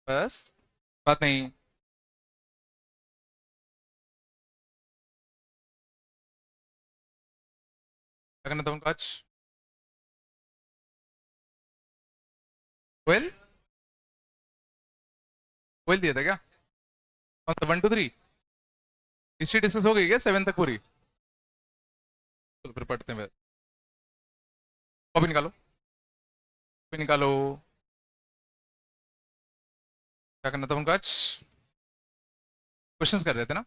बस, बात नहीं। क्या करना था उनका आज? ट्वेल्व? ट्वेल्व दिया था क्या? कौन सा, 1 2 3? हिस्ट्री डिस्कस हो गई क्या 7 तक पूरी? चलो फिर पढ़ते हैं। कॉपी निकालो, कॉपी निकालो। क्या करना था उनका आज? क्वेश्चंस कर रहे थे ना?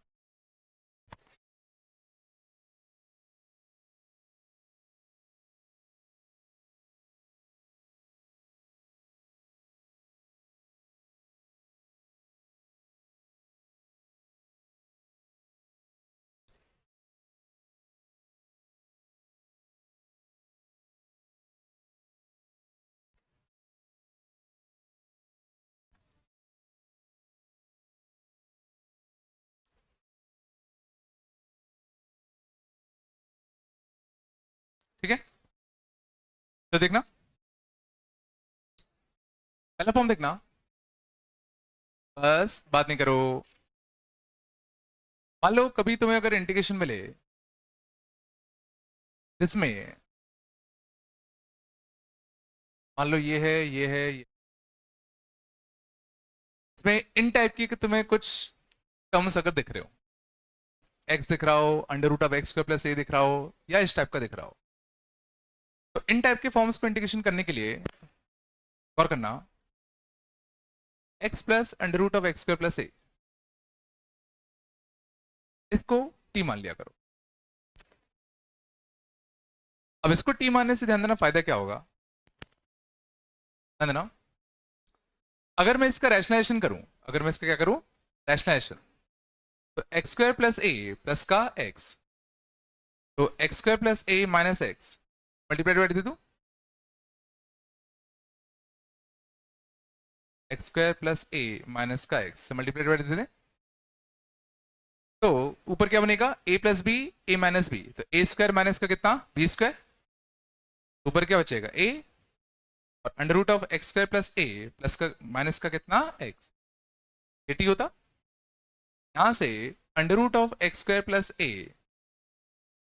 ठीक है, तो देखना, पहला फॉर्म देखना। बस बात नहीं करो। मान लो कभी तुम्हें अगर इंटीग्रेशन मिले जिसमें, मान लो ये है, ये है, इसमें इन टाइप की कि तुम्हें कुछ टर्म्स अगर दिख रहे हो, एक्स दिख रहा हो, under root of x square plus A दिख रहा हो, या इस टाइप का दिख रहा हो, तो इन टाइप के फॉर्म्स को इंटीग्रेशन करने के लिए गौर करना, X plus under root of x square plus A, इसको टी मान लिया करो। अब इसको टी मानने से ध्यान देना फायदा क्या होगा, ध्यान देना। अगर मैं इसका रैशनलाइजेशन करूं, अगर मैं इसका क्या करूं, रैशनलाइजेशन, तो एक्स स्क्वायर प्लस ए प्लस का एक्स, तो X square plus A minus X multiplied by दे दूं, एक्स स्क्वायर प्लस ए माइनस का एक्स से मल्टीप्लाइड बाई दे दें, तो ऊपर क्या बनेगा, A plus B, A minus B, तो ए स्क्वायर माइनस का कितना, बी स्क्वायर, ऊपर क्या बचेगा ए, और under root of x square plus A plus का माइनस का कितना, एक्स, ए टी होता। यहां से under root of x square plus A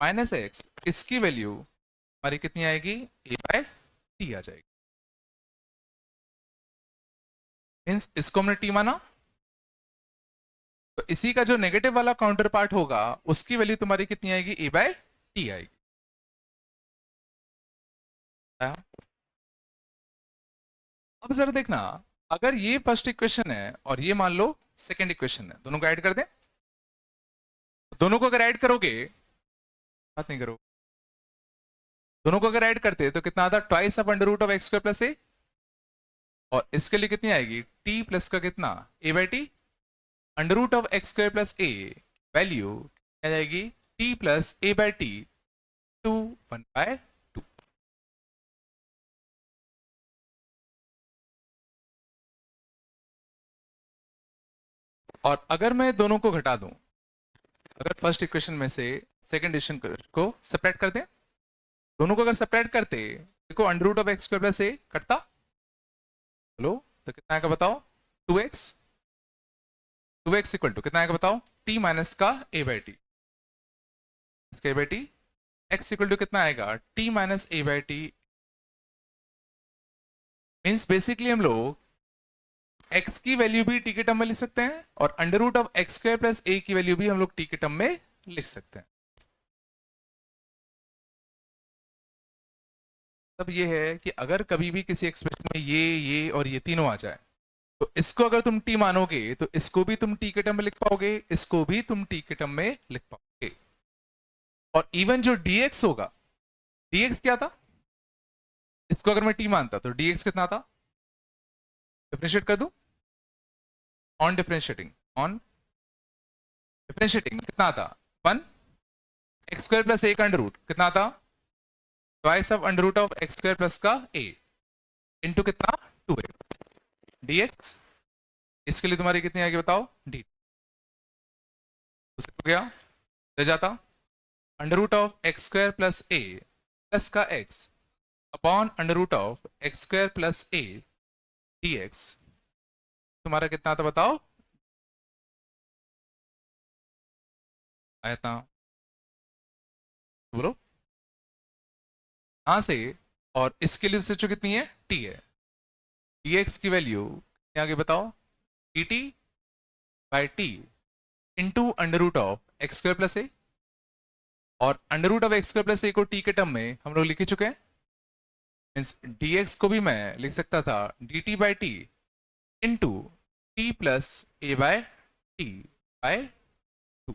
minus x, इसकी वैल्यू हमारी कितनी आएगी, ए बाय टी आ जाएगी। मीन्स इसको हमने टी माना, तो इसी का जो नेगेटिव वाला काउंटर पार्ट होगा उसकी वैल्यू तुम्हारी कितनी आएगी, ए बाय टी आएगी। आया? अब जरा देखना, अगर ये फर्स्ट इक्वेशन है और ये मान लो सेकंड इक्वेशन है, दोनों को ऐड कर दें। दोनों को अगर ऐड करोगे, बात नहीं करो, दोनों को अगर ऐड करते तो कितना आता, twice of under root of x square plus A, और इसके लिए कितनी आएगी, टी प्लस का कितना, A by T, under root of x square plus A value क्या जाएगी, T plus A by T, 2 1/2। और अगर मैं दोनों को घटा दूं, अगर फर्स्ट इक्वेशन में से सेकंड इक्वेशन को सेपरेट कर दें, दोनों को अगर सेपरेट करते, देखो under root of x square plus A कटता, बोलो तो कितना आएगा बताओ, 2x, 2x इक्वल टू कितना आएगा बताओ, t माइनस का a बाई टी, इसका a by t, x equal to कितना आएगा, t minus a by t. Means basically हम लोग x की वैल्यू भी टी के टर्म में लिख सकते हैं, और under root of x square plus A की वैल्यू भी हम लोग टी के टर्म में लिख सकते हैं। तब ये है कि अगर कभी भी किसी एक्सप्रेशन में ये और ये तीनों आ जाए, तो इसको अगर तुम टी मानोगे तो इसको भी तुम टी के टर्म में लिख पाओगे, इसको भी तुम टी के टर्म में लिख पाओगे। और इवन जो dx होगा, dx क्या था, इसको अगर मैं टी मानता तो dx कितना था, डिफरेंशिएट कर दूं, ऑन डिफरेंशिएटिंग, ऑन डिफरेंशिएटिंग कितना था, 1, एक्स स्क्वायर प्लस ए का अंडर रूट कितना था, twice of under root of x square plus का ए इंटू कितना, 2x dx, इसके लिए तुम्हारी कितनी आएगी बताओ, डी, हो गया, रह जाता under root of x square plus A plus का X upon under root of x square plus A dx, तुम्हारा कितना आता बताओ, आया था, बोलो कहाँ से। और इसके लिए सोचो कितनी है, टी है, dx की वैल्यू आगे बताओ, D T by T into under root of x square plus A, और under root of x square plus A को टी के टर्म में हम लोग लिख ही चुके हैं, मीन्स dx को भी मैं लिख सकता था d T by T into t plus a by t by 2।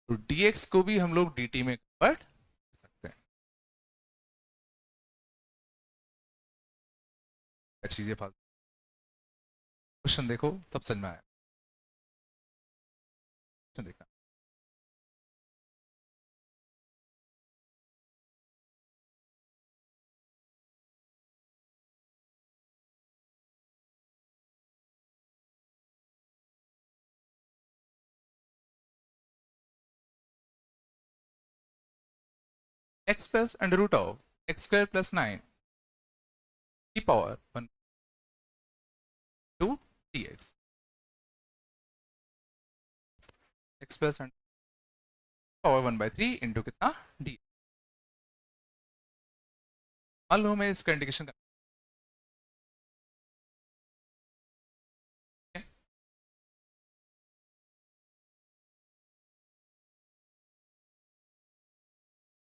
तो dx को भी हम लोग dt में कन्वर्ट कर सकते हैं। क्या चीजें फालतू, क्वेश्चन देखो तब समझ में आया, क्वेश्चन देखना। x plus under root of x square plus 9 की power 1 two dx, x plus power 1/3 into कितना डी। मान लो मैं इसका इंडिकेशन कर,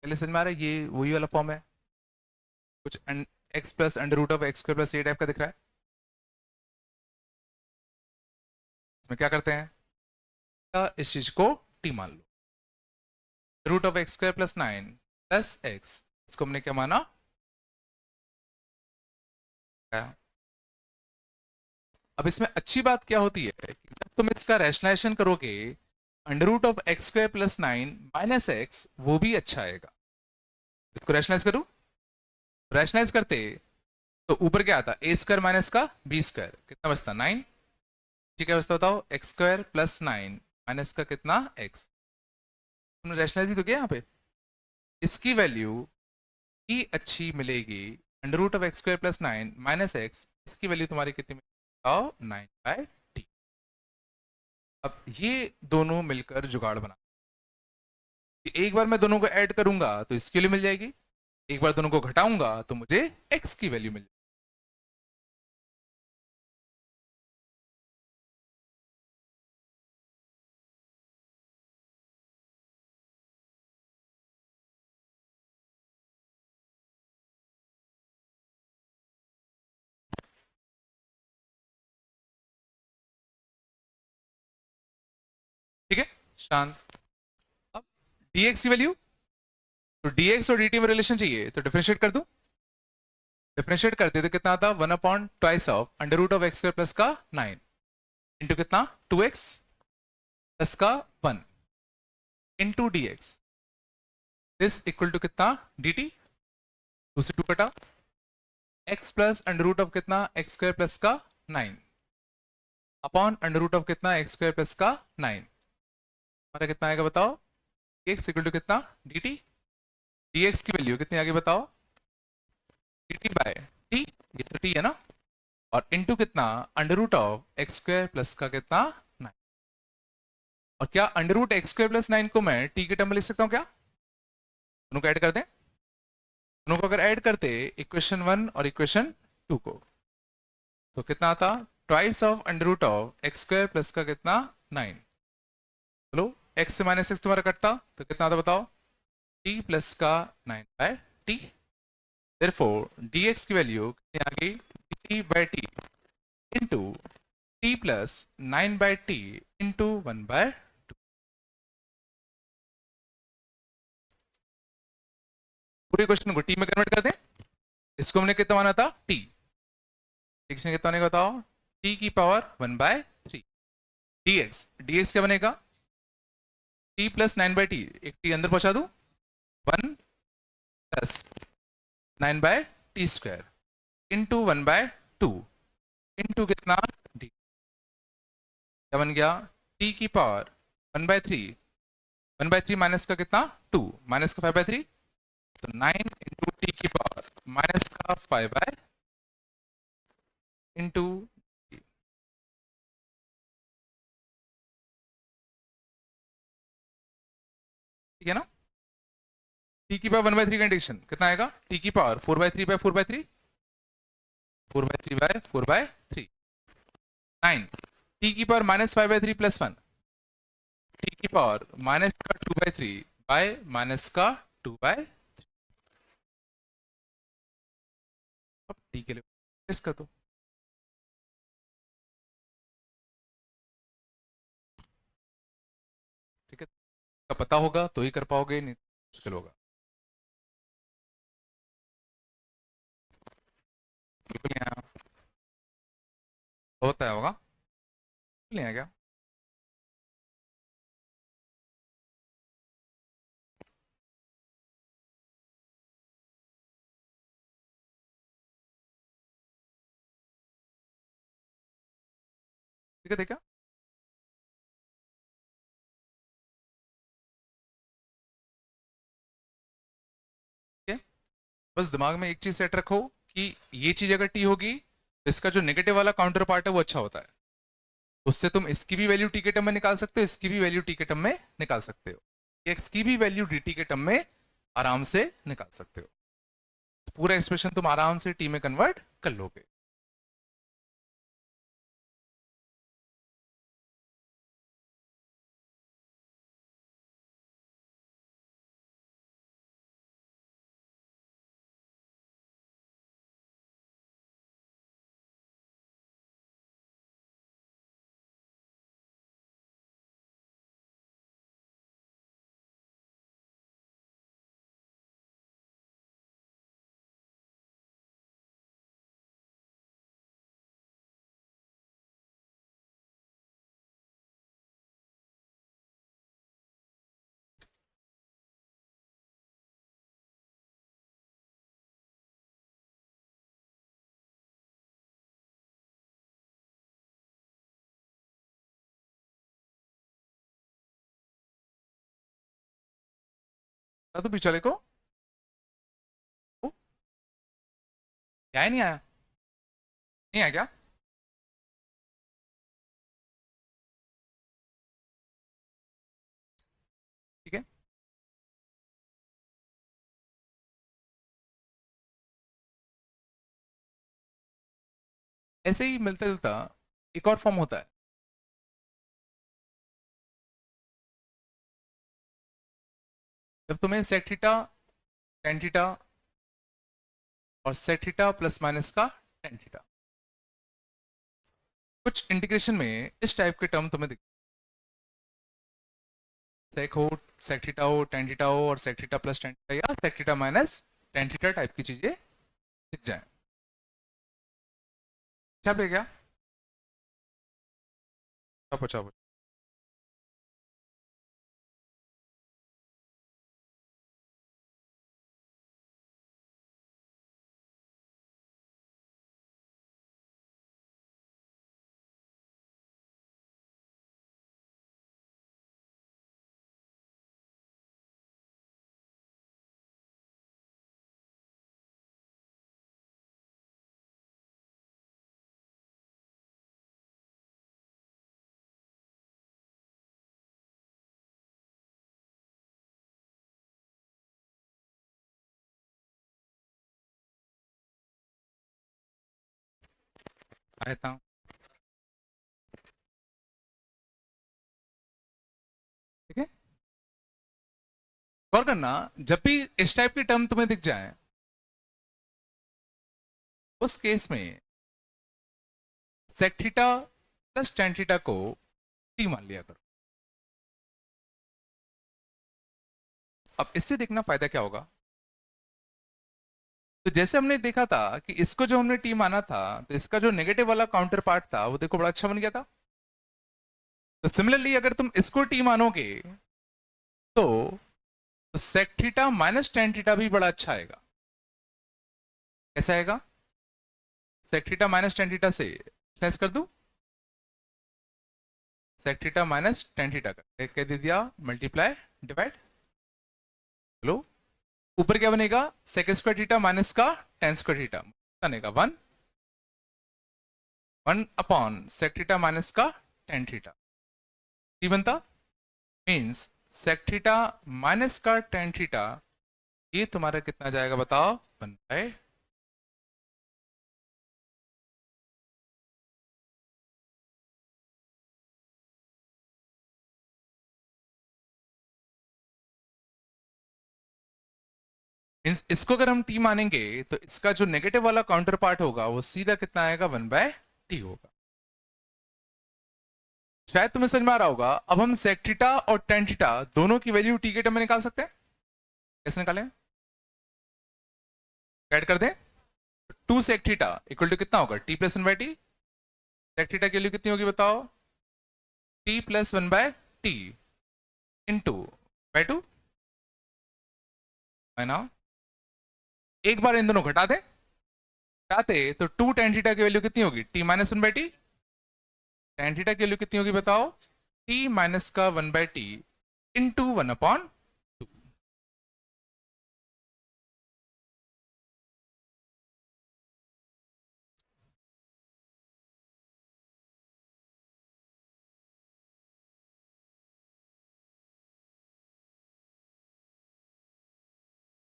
पहले समझ में आ रहा है, ये वही वाला फॉर्म है, कुछ x plus under root of x square plus a type का दिख रहा है। इसमें क्या करते हैं, इस चीज को t मान लो, root of x square plus 9 plus X, इसको हमने क्या माना, अब इसमें अच्छी बात क्या होती है कि जब तुम इसका रैशनलाइजेशन करोगे, under root of x square plus 9 minus x, वो भी अच्छा आएगा। इसको रैशनलाइज करूं, रैशनलाइज करते तो ऊपर क्या आता, ए स्क्वायर माइनस का बी स्क्वायर, कितना बचता 9, ठीक है बचता बताओ एक्स स्क्वायर प्लस 9 माइनस का कितना एक्स, तुमने रैशनलाइज ही तो किया यहाँ पे, इसकी वैल्यू ही अच्छी मिलेगी, under root of x square plus 9 minus x, इसकी वैल्यू तुम्हारी कितनी बताओ 9/t। अब ये दोनों मिलकर जुगाड़ बना, एक बार मैं दोनों को ऐड करूंगा तो इसकी वैल्यू मिल जाएगी, एक बार दोनों को घटाऊंगा तो मुझे x की वैल्यू मिल जाएगी। ठीक है शांत। अब dx की वैल्यू, तो dx और dt में रिलेशन चाहिए तो डिफरेंशिएट कर दूं, डिफरेंशिएट करते तो कितना आता 1/2 of under root of x square plus का 9 इंटू कितना 2x प्लस का 1 into d x, this equal to कितना dt, 2 से 2 कटा, x plus under root of कितना एक्स स्क्वायर प्लस का 9 अपॉन अंडर रूट ऑफ कितना एक्स स्क्वायर प्लस का 9, हमारा कितना आएगा बताओ, x इक्वल टू कितना dt, dx की वैल्यू कितनी आगे बताओ, dt बाय t, ये तो t है ना, और इनटू कितना under root of x square plus का कितना 9, और क्या under root x square plus 9 को मैं t के टर्म में लिख सकता हूं क्या, दोनों को ऐड कर दें, दोनों को अगर ऐड करते इक्वेशन 1 और इक्वेशन 2 को, तो कितना आता twice of under root of x square plus का कितना 9, चलो x से माइनस एक्स तुम्हारा कटता तो कितना आता बताओ, t प्लस का 9/t, देयरफॉर dx की वैल्यू कितनी आ गई, dt/t into t plus 9/t into 1/2। पूरे क्वेश्चन को t में कन्वर्ट कर दें, इसको हमने कितना माना था t, डिक्शन कितना बनेगा बताओ, t की पावर 1/3 dx, dx क्या बनेगा t प्लस 9/t, एक t अंदर पहुंचा दूं 1 plus 9/t square into 1/2 into कितना d, क्या बन गया t की पावर 1/3, 1/3 माइनस का कितना 2 माइनस का 5/3, तो 9 इंटू टी की पावर माइनस का 5 इंटू, ठीक है ना। टी की पावर 1/3 का इंटीग्रेशन कितना आएगा, टी की पावर 4/3 बाय 4/3, 4/3 बाय 4/3, 9, टी की पावर -5/3 प्लस 1, टी की पावर माइनस का 2/3 बाय माइनस का 2/3। अब टी के लिए इसका तो ठीक है, का पता होगा तो ही कर पाओगे, नहीं तो मुश्किल होगा। बिल्कुल नहीं आया, होता है होगा, बिल्कुल नहीं आया क्या। ठीक है, देखा। ठीक है, बस दिमाग में एक चीज सेट रखो कि ये चीज अगर टी होगी, इसका जो नेगेटिव वाला काउंटर पार्ट है वो अच्छा होता है, उससे तुम इसकी भी वैल्यू टी के टर्म में निकाल सकते हो, इसकी भी वैल्यू टी के टर्म में निकाल सकते हो, एक्स की भी वैल्यू डी टी के टर्म में आराम से निकाल सकते हो, पूरा एक्सप्रेशन तुम आराम से टी में कन्वर्ट कर लोगे। तो पिछले को क्या ही नहीं आया, नहीं आया क्या। ठीक है, ऐसे ही मिलता जुलता एक और फॉर्म होता है, जब तुम्हें सेक थीटा टेन थीटा और सेक थीटा प्लस माइनस का टेन थीटा, कुछ इंटीग्रेशन में इस टाइप के टर्म तुम्हें सेक हो, सेक थीटा हो, टेन थीटा हो और sec theta plus tan theta या sec theta minus tan theta type की चीजें दिख जाए। क्या क्या पूछा। आया था, ठीक है। गौर करना, जब भी इस टाइप की टर्म तुम्हें दिख जाए, उस केस में sec theta plus tan theta को टी मान लिया करो। अब इससे देखना फायदा क्या होगा, तो जैसे हमने देखा था कि इसको जो हमने टी माना था, तो इसका जो नेगेटिव वाला काउंटर पार्ट था वो देखो बड़ा अच्छा बन गया था। तो सिमिलरली अगर तुम इसको टी मानोगे तो sec theta minus tan theta भी बड़ा अच्छा आएगा। कैसा आएगा, sec theta minus tan theta से टेस्ट कर दूं, sec theta minus tan theta का कह दे दिया, मल्टीप्लाई डिवाइड, लो ऊपर क्या बनेगा, सेक स्क्वायर थीटा माइनस का टेन स्क्वायर थीटा बनेगा 1 अपॉन सेक थीटा माइनस का टेन थीटा, बनता मीन्स सेक थीटा माइनस का टेन थीटा, ये तुम्हारा कितना जाएगा बताओ, 1/, इसको अगर हम टी मानेंगे तो इसका जो नेगेटिव वाला काउंटर पार्ट होगा वो सीधा कितना आएगा, 1/t होगा। शायद तुम्हें समझ में आ रहा होगा। अब हम सेक थीटा और टेन थीटा दोनों की वैल्यू टी के टर्म में निकाल सकते हैं। कैसे निकालें, ऐड कर दें। Two sec theta equal to कितना होगा, t plus 1/t। Sec theta की वैल्यू कितनी होगी बताओ, t plus 1/t into by two, है ना। एक बार इन दोनों घटा दे, घटाते तो टू टेन थीटा की वैल्यू कितनी होगी, T minus 1/t। Tan theta की वैल्यू कितनी होगी बताओ, टी माइनस का 1/t इंटू 1/2।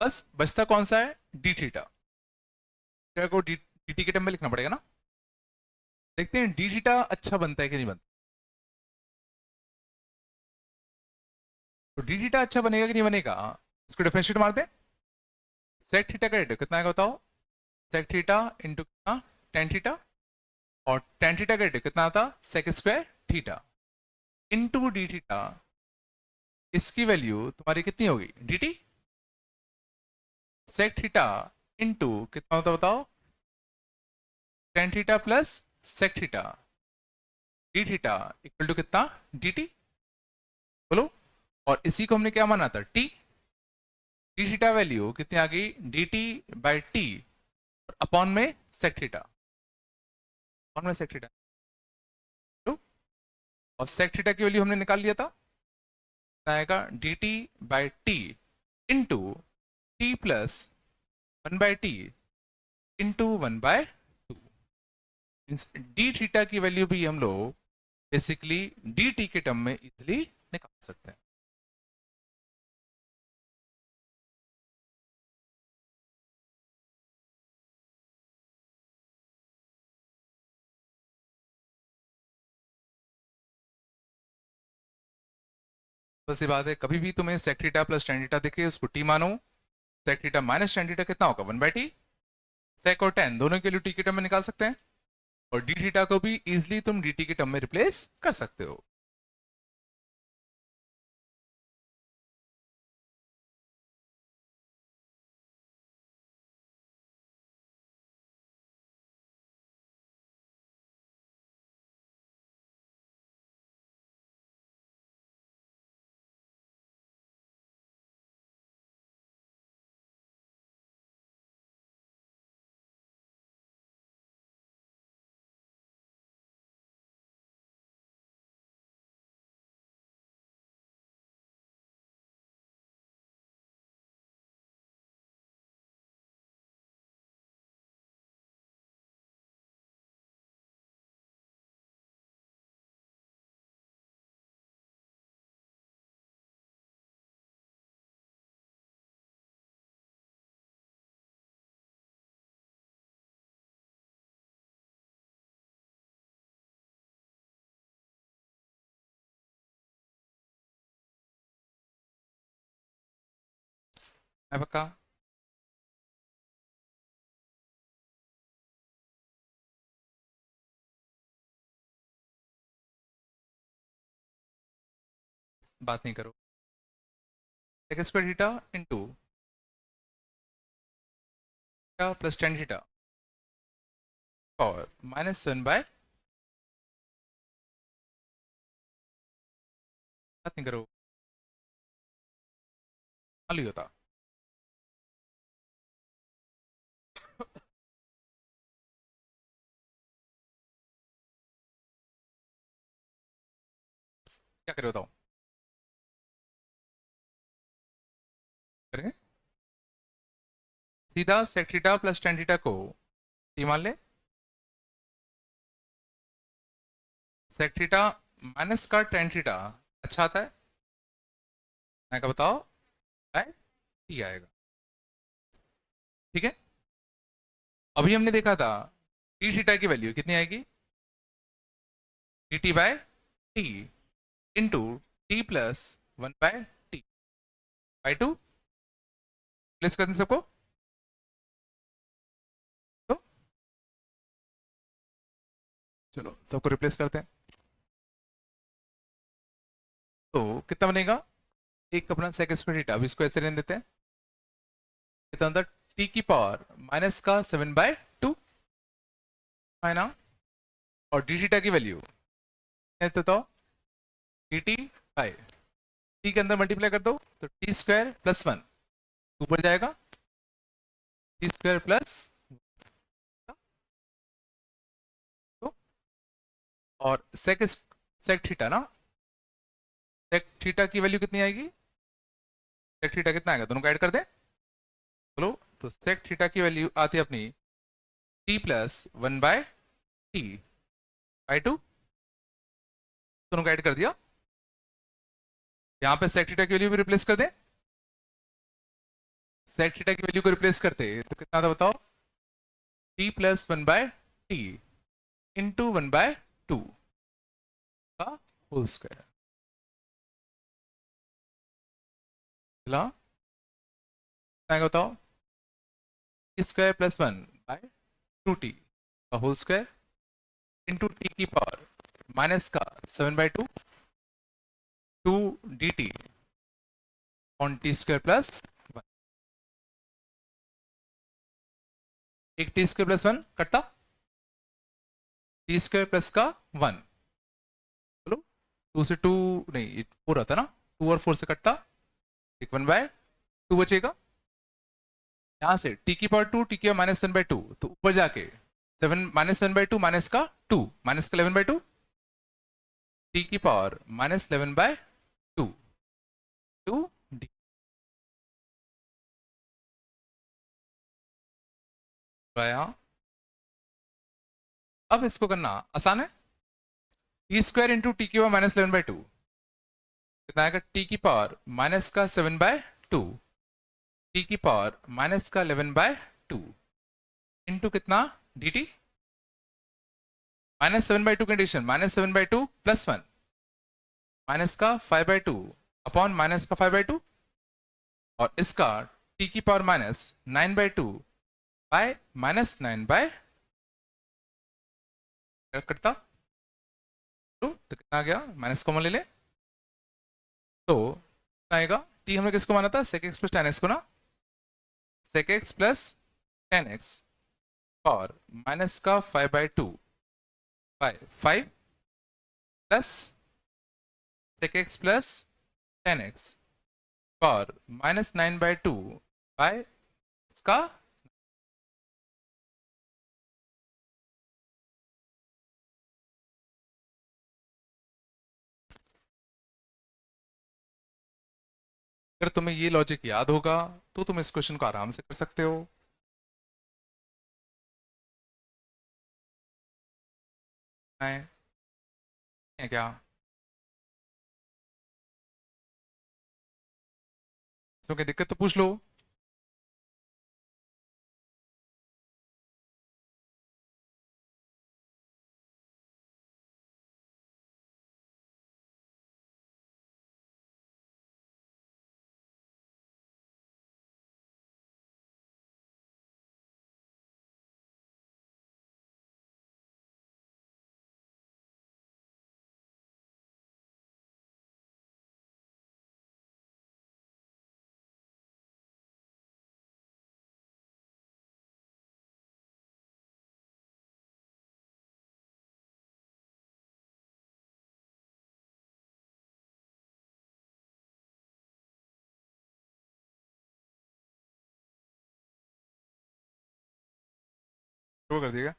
बस बचता कौन सा है, डी थीटा। को डी टी के टर्म में लिखना पड़ेगा ना। देखते हैं डी थीटा अच्छा बनता है कि नहीं बनता। तो डी थीटा अच्छा बनेगा कि नहीं बनेगा, इसको डिफरेंशिएट मार दे। सेक थीटा का रेट कितना आएगा बताओ, सेक थीटा इंटू कितना, टेन थीटा, और टेन थीटा का रेट कितना आता, sec square theta into d theta. इसकी वैल्यू तुम्हारी कितनी होगी, d t. Sec theta into कितना होता बताओ, tan theta plus sec theta, d theta equal to कितना, डी टी। बोलो। और इसी को हमने क्या माना था, टी। डी थीटा वैल्यू कितनी आ गई, D T by T upon में सेक थीटा, अपॉन में सेक थीटा। और सेक थीटा की वैल्यू हमने निकाल लिया था, आएगा D T by T into t plus 1/t into 1/2। D theta की वैल्यू भी हम लोग बेसिकली डी टी के टर्म में इजिली निकाल सकते हैं। बस ये बात है, कभी भी तुम्हें sec theta plus tan theta दिखे उसको टी मानो। Sec theta minus tan theta कितना होगा, 1/t। सेक और टेन दोनों के लिए टी के टर्म में निकाल सकते हैं, और डी थीटा को भी इजिली तुम डी टी के टर्म में रिप्लेस कर सकते हो। है पक्का। बात नहीं करो। Sec square theta into plus tan theta और माइनस 1/, बात नहीं करो, खाली होता। क्या करे बताओ, करेंगे सीधा sec theta plus tan theta को टी मान ले। सेक थीटा माइनस का टेन थीटा अच्छा आता है, आएगा बताओ, बाय टी आएगा। ठीक है, अभी हमने देखा था टी थीटा की वैल्यू कितनी आएगी, d t by t into t plus one by t by two. Place कर दें सबको, तो चलो सबको रिप्लेस करते हैं। तो कितना बनेगा, एक अपना सेक स्क्वायर थीटा, अभी इसको ऐसे रहने देते हैं, कितना होता है टी की पावर माइनस का 7/2 है ना, और डी थीटा की वैल्यू तो डी टी बाई टी के अंदर मल्टीप्लाई कर दो तो टी स्क्वायर प्लस वन ऊपर जाएगा, टी स्क्वायर प्लस, तो और सेक थीटा ना, सेक थीटा की वैल्यू कितनी आएगी, सेक थीटा कितना आएगा, दोनों को ऐड कर दे, बोलो। तो सेक थीटा की वैल्यू आती है अपनी T plus one by t by to, दोनों को ऐड कर दिया, यहां पे सेक थीटा की वैल्यू भी रिप्लेस कर दे, सेक थीटा की वैल्यू को रिप्लेस करते तो कितना था बताओ, t plus one by t into one by two का होल स्क्वायर, चला आएगा बताओ, T square plus one by two T का होल स्क्वायर इंटू टी की पावर माइनस का 7/2 to D T on T square plus one, एक T square plus one कटता, T square plus का वन, बोलो, टू से टू नहीं four आता ना, टू और फोर से कटता, एक वन बाय टू बचेगा, यहां से टी की पावर टू, टी की पावर -7/2, तो ऊपर जाके सेवन -7/2 माइनस का टू, माइनस का 11/2, टी की पावर -11/2 टू डी, अब इसको करना आसान है, टी स्क्वायर इंटू टी की पावर -11/2 कितना आएगा, टी की पावर माइनस का 7/2 टी की पावर माइनस का 11/2 इंटू कितना d T, -7/2 condition, -7/2 plus one minus का 5/2 अपॉन माइनस का 5/2, और इसका टी की पावर -9/2 बाय -9/, करता तो कितना आ गया, माइनस कॉमन ले ले, तो कितना आएगा, टी हमने किसको माना था, sec x plus tan x को ना, sec x plus tan x power minus का 5/2 by 5 plus sec x plus tan x power -9/2 by इसका, अगर तुम्हें ये लॉजिक याद होगा तो तुम इस क्वेश्चन को आराम से कर सकते हो, है क्या, इसमें कोई दिक्कत तो पूछ लो। शुरू कर दिएगा,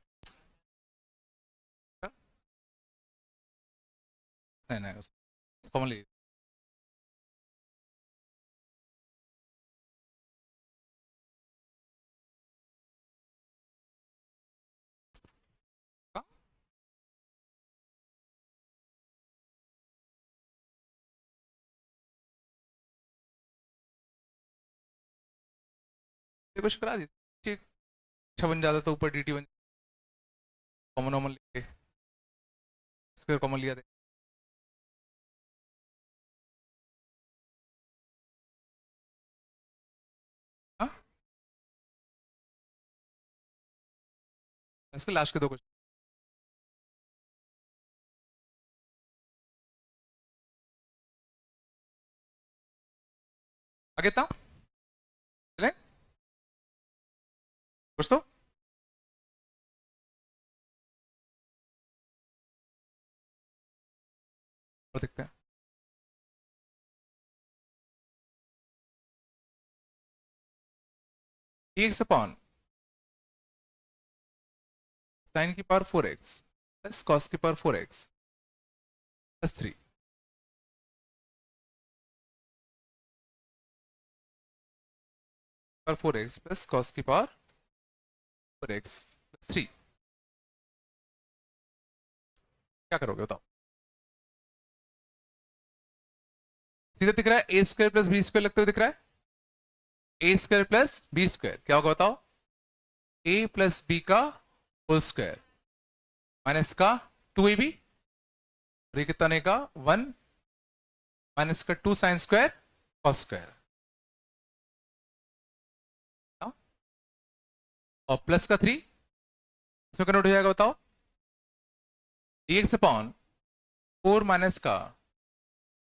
नहीं नहीं कॉमन ये कुछ करा दी, अच्छा बन जाता तो ऊपर dt बन, कॉमन कॉमन लेके स्क्वायर कॉमन लिया था। हाँ, इसके लास्ट के दो क्वेश्चन आगे था, चले कुछ तो और देखते हैं। एक्स अपॉन साइन की पावर 4x प्लस कॉस की power 4x plus 3 power 4x plus cos की पावर 4x प्लस 3, क्या करोगे बताओ। सीधा दिख रहा है, ए स्क्वायर प्लस बी स्क्वायर लगते हुए दिख रहा है, ए स्क्वायर प्लस बी स्क्वायर क्या होगा बताओ, ए प्लस बी का होल स्क्वायर माइनस का 2ab, और ये कितना आने का 1 माइनस का 2 साइन स्क्वायर कॉस स्क्वायर, और प्लस का 3 इसमें कन्वर्ट हो जाएगा बताओ, dx अपॉन 4 माइनस का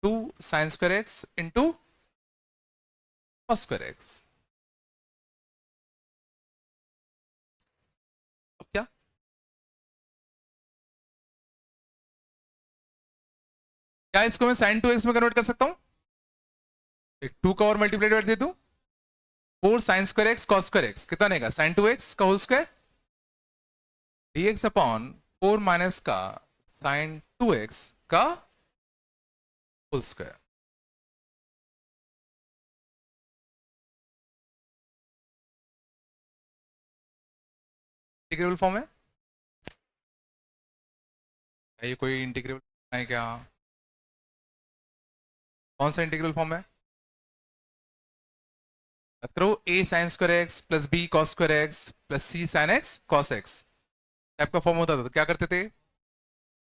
2 sign square x into cos square x. अब क्या, क्या इसको मैं साइन 2x में कन्वर्ट कर सकता हूं, एक 2 का और मल्टीप्लाई दे दूं, 4 sine square x cos square x कितना आएगा साइन 2x का whole square, dx upon 4 minus का साइन 2x का होल स्क्वायर। इंटीग्रेबल फॉर्म है ये, कोई इंटीग्रेबल है क्या, कौन सा इंटीग्रल फॉर्म है, बात करो a sine square x plus b cos square x plus c sine x cos x type का फॉर्म होता था, तो क्या करते थे,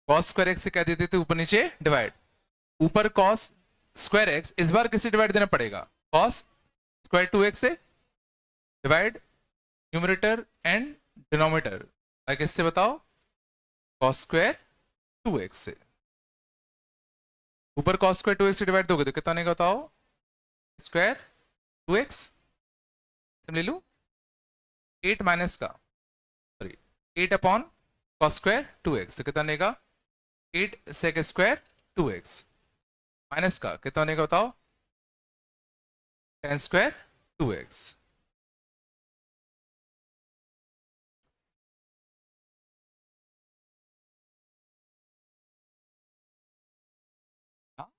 कॉस स्क्वायर एक्स से क्या देते थे ऊपर नीचे डिवाइड, ऊपर कॉस स्क्वायर एक्स इस बार किससे डिवाइड देना पड़ेगा, कॉस स्क्वायर 2x से divide numerator and denominator by किससे बताओ, कॉस स्क्वायर 2x से, ऊपर कॉस स्क्वायर 2x से डिवाइड दोगे तो कितना आएगा बताओ, स्क्वायर 2x से ले लूं 8 माइनस का sorry 8 upon cos square 2x तो कितना आएगा 8 सेक स्क्वायर 2x माइनस का कितना आएगा बताओ 10 स्क्वायर 2x। हाँ,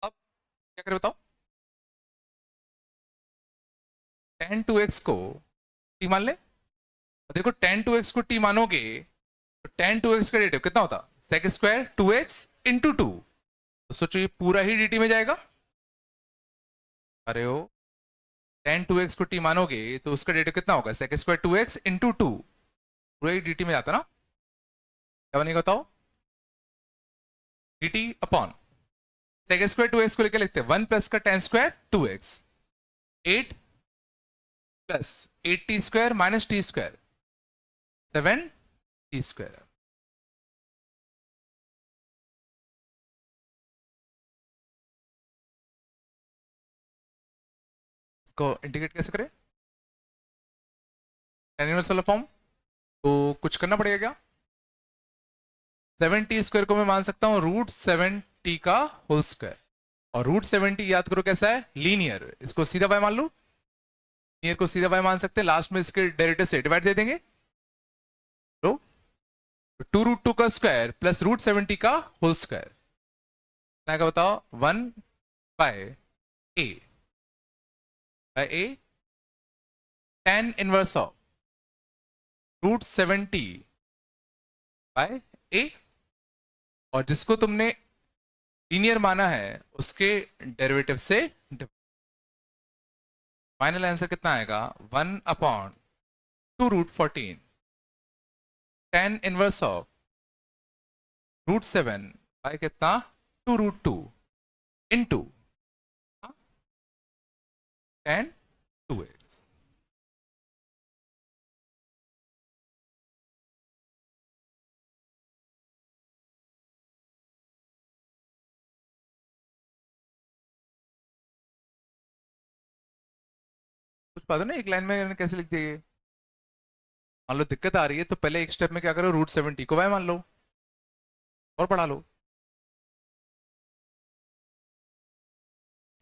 अब क्या करें बताओ, tan 2x को t मान ले, देखो tan 2x को t मानोगे तो tan 2x का डेरिवेटिव कितना होता, sec स्क्वायर 2x इंटू 2, तो सोचो ये पूरा ही dt में जाएगा, अरे हो tan 2x को t मानोगे तो उसका डेरिवेटिव कितना होगा sec स्क्वायर 2x इंटू 2, पूरा ही dt में जाता ना, क्या बनेगा बताओ, dt upon sec square 2x को लेकर लिखते हैं 1 प्लस का tan square 2x 8 plus 8t square minus t square 7t square. इसको इंटीग्रेट कैसे करें, tan इनवर्स वाला फॉर्म, तो कुछ करना पड़ेगा क्या, 7t स्क्वायर को मैं मान सकता हूं रूट 7t का होल स्क्वायर, और रूट 7t याद करो कैसा है लीनियर, इसको सीधा बाय मान लो, लीनियर को सीधा बाय मान सकते हैं, लास्ट में इसके डेरिवेटिव से डिवाइड दे देंगे, तो 2√2 का स्क्वायर प्लस रूट 7t का होल स्क्वायर क्या बताओ 1 by A tan inverse of root 7t by A, और जिसको तुमने लीनियर माना है उसके डेरिवेटिव से फाइनल आंसर कितना आएगा 1/2√14 tan इनवर्स ऑफ √7 बाय कितना 2√2 इंटू tan 2x। कुछ पता नहीं एक लाइन में कैसे लिख दिए। मान लो दिक्कत आ रही है तो पहले एक स्टेप में क्या करो √7 को y मान लो और बढ़ा लो।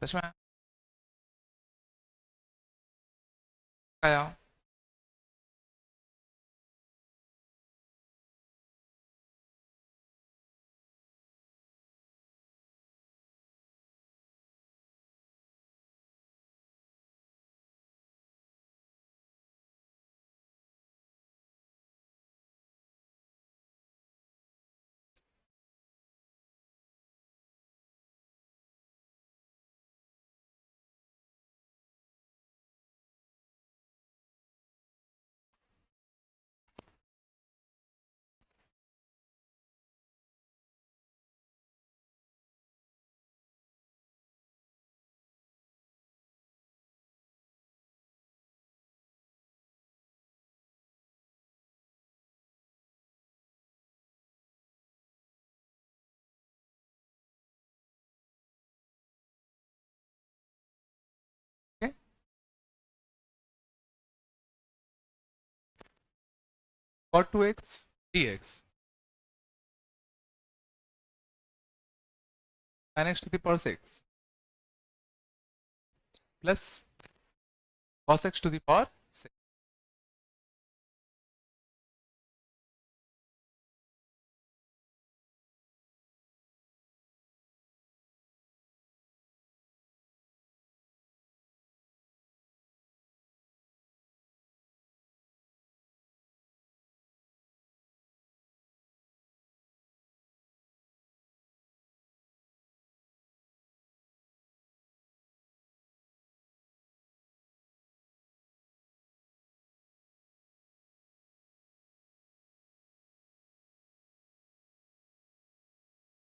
सच में आया। cot 2x dx sin x to the power 6 plus cos x to the power 6।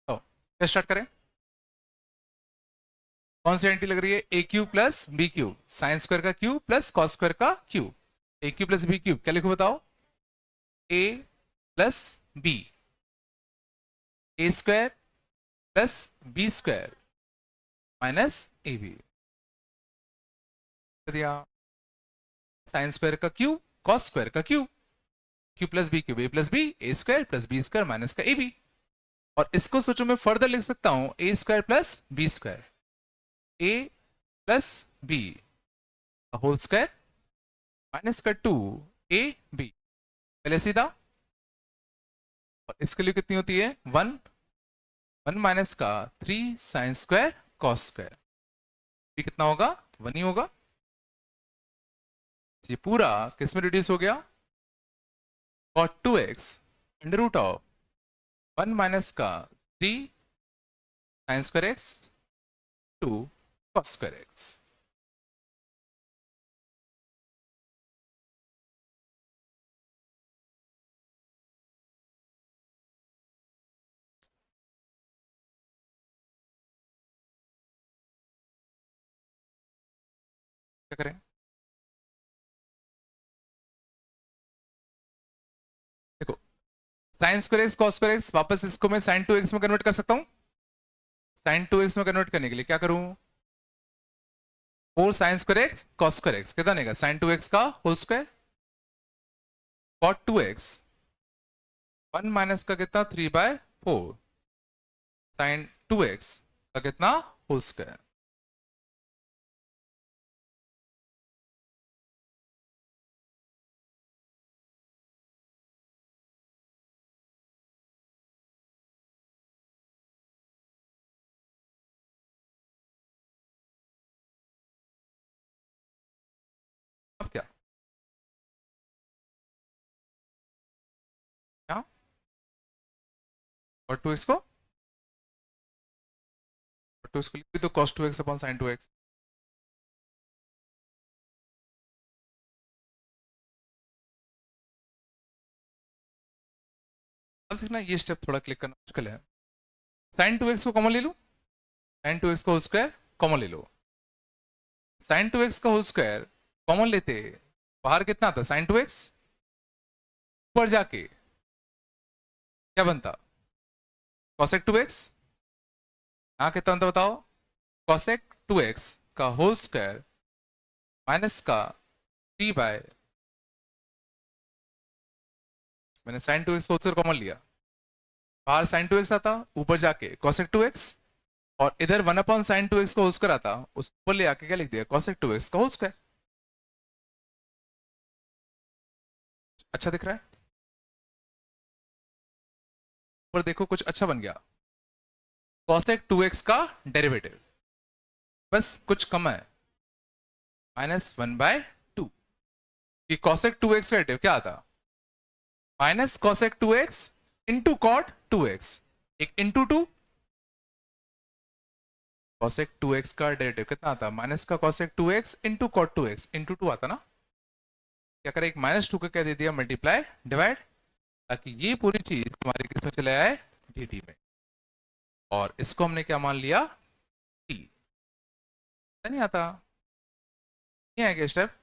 तो क्या स्टार्ट करें। कौन सी एंटी लग रही है A cube plus B cube sine square का क्यूब प्लस कॉस स्क्वायर का cube. A cube plus B cube क्या लिखो बताओ A plus B A square plus B square minus A B दिया। साइन स्क्वायर का क्यूब कॉस स्क्वायर का cube cube plus B cube A plus B A square plus B square minus का A B. और इसको सोचो मैं further लिख सकता हूं A square plus B square A plus B whole square minus का 2ab पहले सीधा। और इसके लिए कितनी होती है 1 माइनस का 3 साइन स्क्वायर कॉस स्क्वायर भी कितना होगा 1 ही होगा। ये पूरा किस में रिड्यूस हो गया cot 2x under root of 1 minus का 3 sine square x 2 cos square x. क्या करें देखो sine square x cos square x वापस इसको मैं साइन 2x में कन्वर्ट कर सकता हूं। साइन 2x में कन्वर्ट करने के लिए क्या करूं 4 sine square x cos square x कितना देगा साइन 2x का whole square cot 2x 1 minus का कितना 3/4 साइन 2x का कितना होल स्क्वायर। अब क्या क्या और 2x को और 2x को लिख दो cos 2x upon sin 2x। अब देखना ये स्टेप थोड़ा क्लिक करना मुश्किल है। साइन टू एक्स को कॉमन ले लो, साइन टू एक्स का होल स्क्वायर कॉमन ले लो। साइन टू एक्स का होल स्क्वायर कॉमन लेते बाहर कितना आता साइन टू एक्स, ऊपर जाके क्या बनता कॉसेक टू एक्स। यहाँ कितना बनता बताओ, कॉसेक टू एक्स का होल स्क्वायर माइनस का 3 बाय, मैंने साइन टू एक्स का होल स्क्वायर कॉमन लिया, बाहर साइन टू एक्स आता, ऊपर जाके कॉसेक टू एक्स, और इधर 1/sin2x का होल स्क्वायर आता, उस ऊपर ले आके क्या लिख दिया cosec 2x का होल स्क्वायर। अच्छा दिख रहा है, ऊपर देखो कुछ अच्छा बन गया, cosec 2x का डेरिवेटिव, बस कुछ कम है -1/2। कि cosec 2x का डेरिवेटिव क्या आता, minus cosec 2x into cot 2x, एक इंटू 2, cosec 2x का डेरिवेटिव कितना आता, माइनस का cosec 2x into cot 2x, into 2 आता ना, क्या करें एक -2 का क्या दे दिया मल्टीप्लाई डिवाइड, ताकि ये पूरी चीज तुम्हारे किसमें चले आए dt में, और इसको हमने क्या मान लिया t। नहीं आता, नहीं आएगा स्टेप,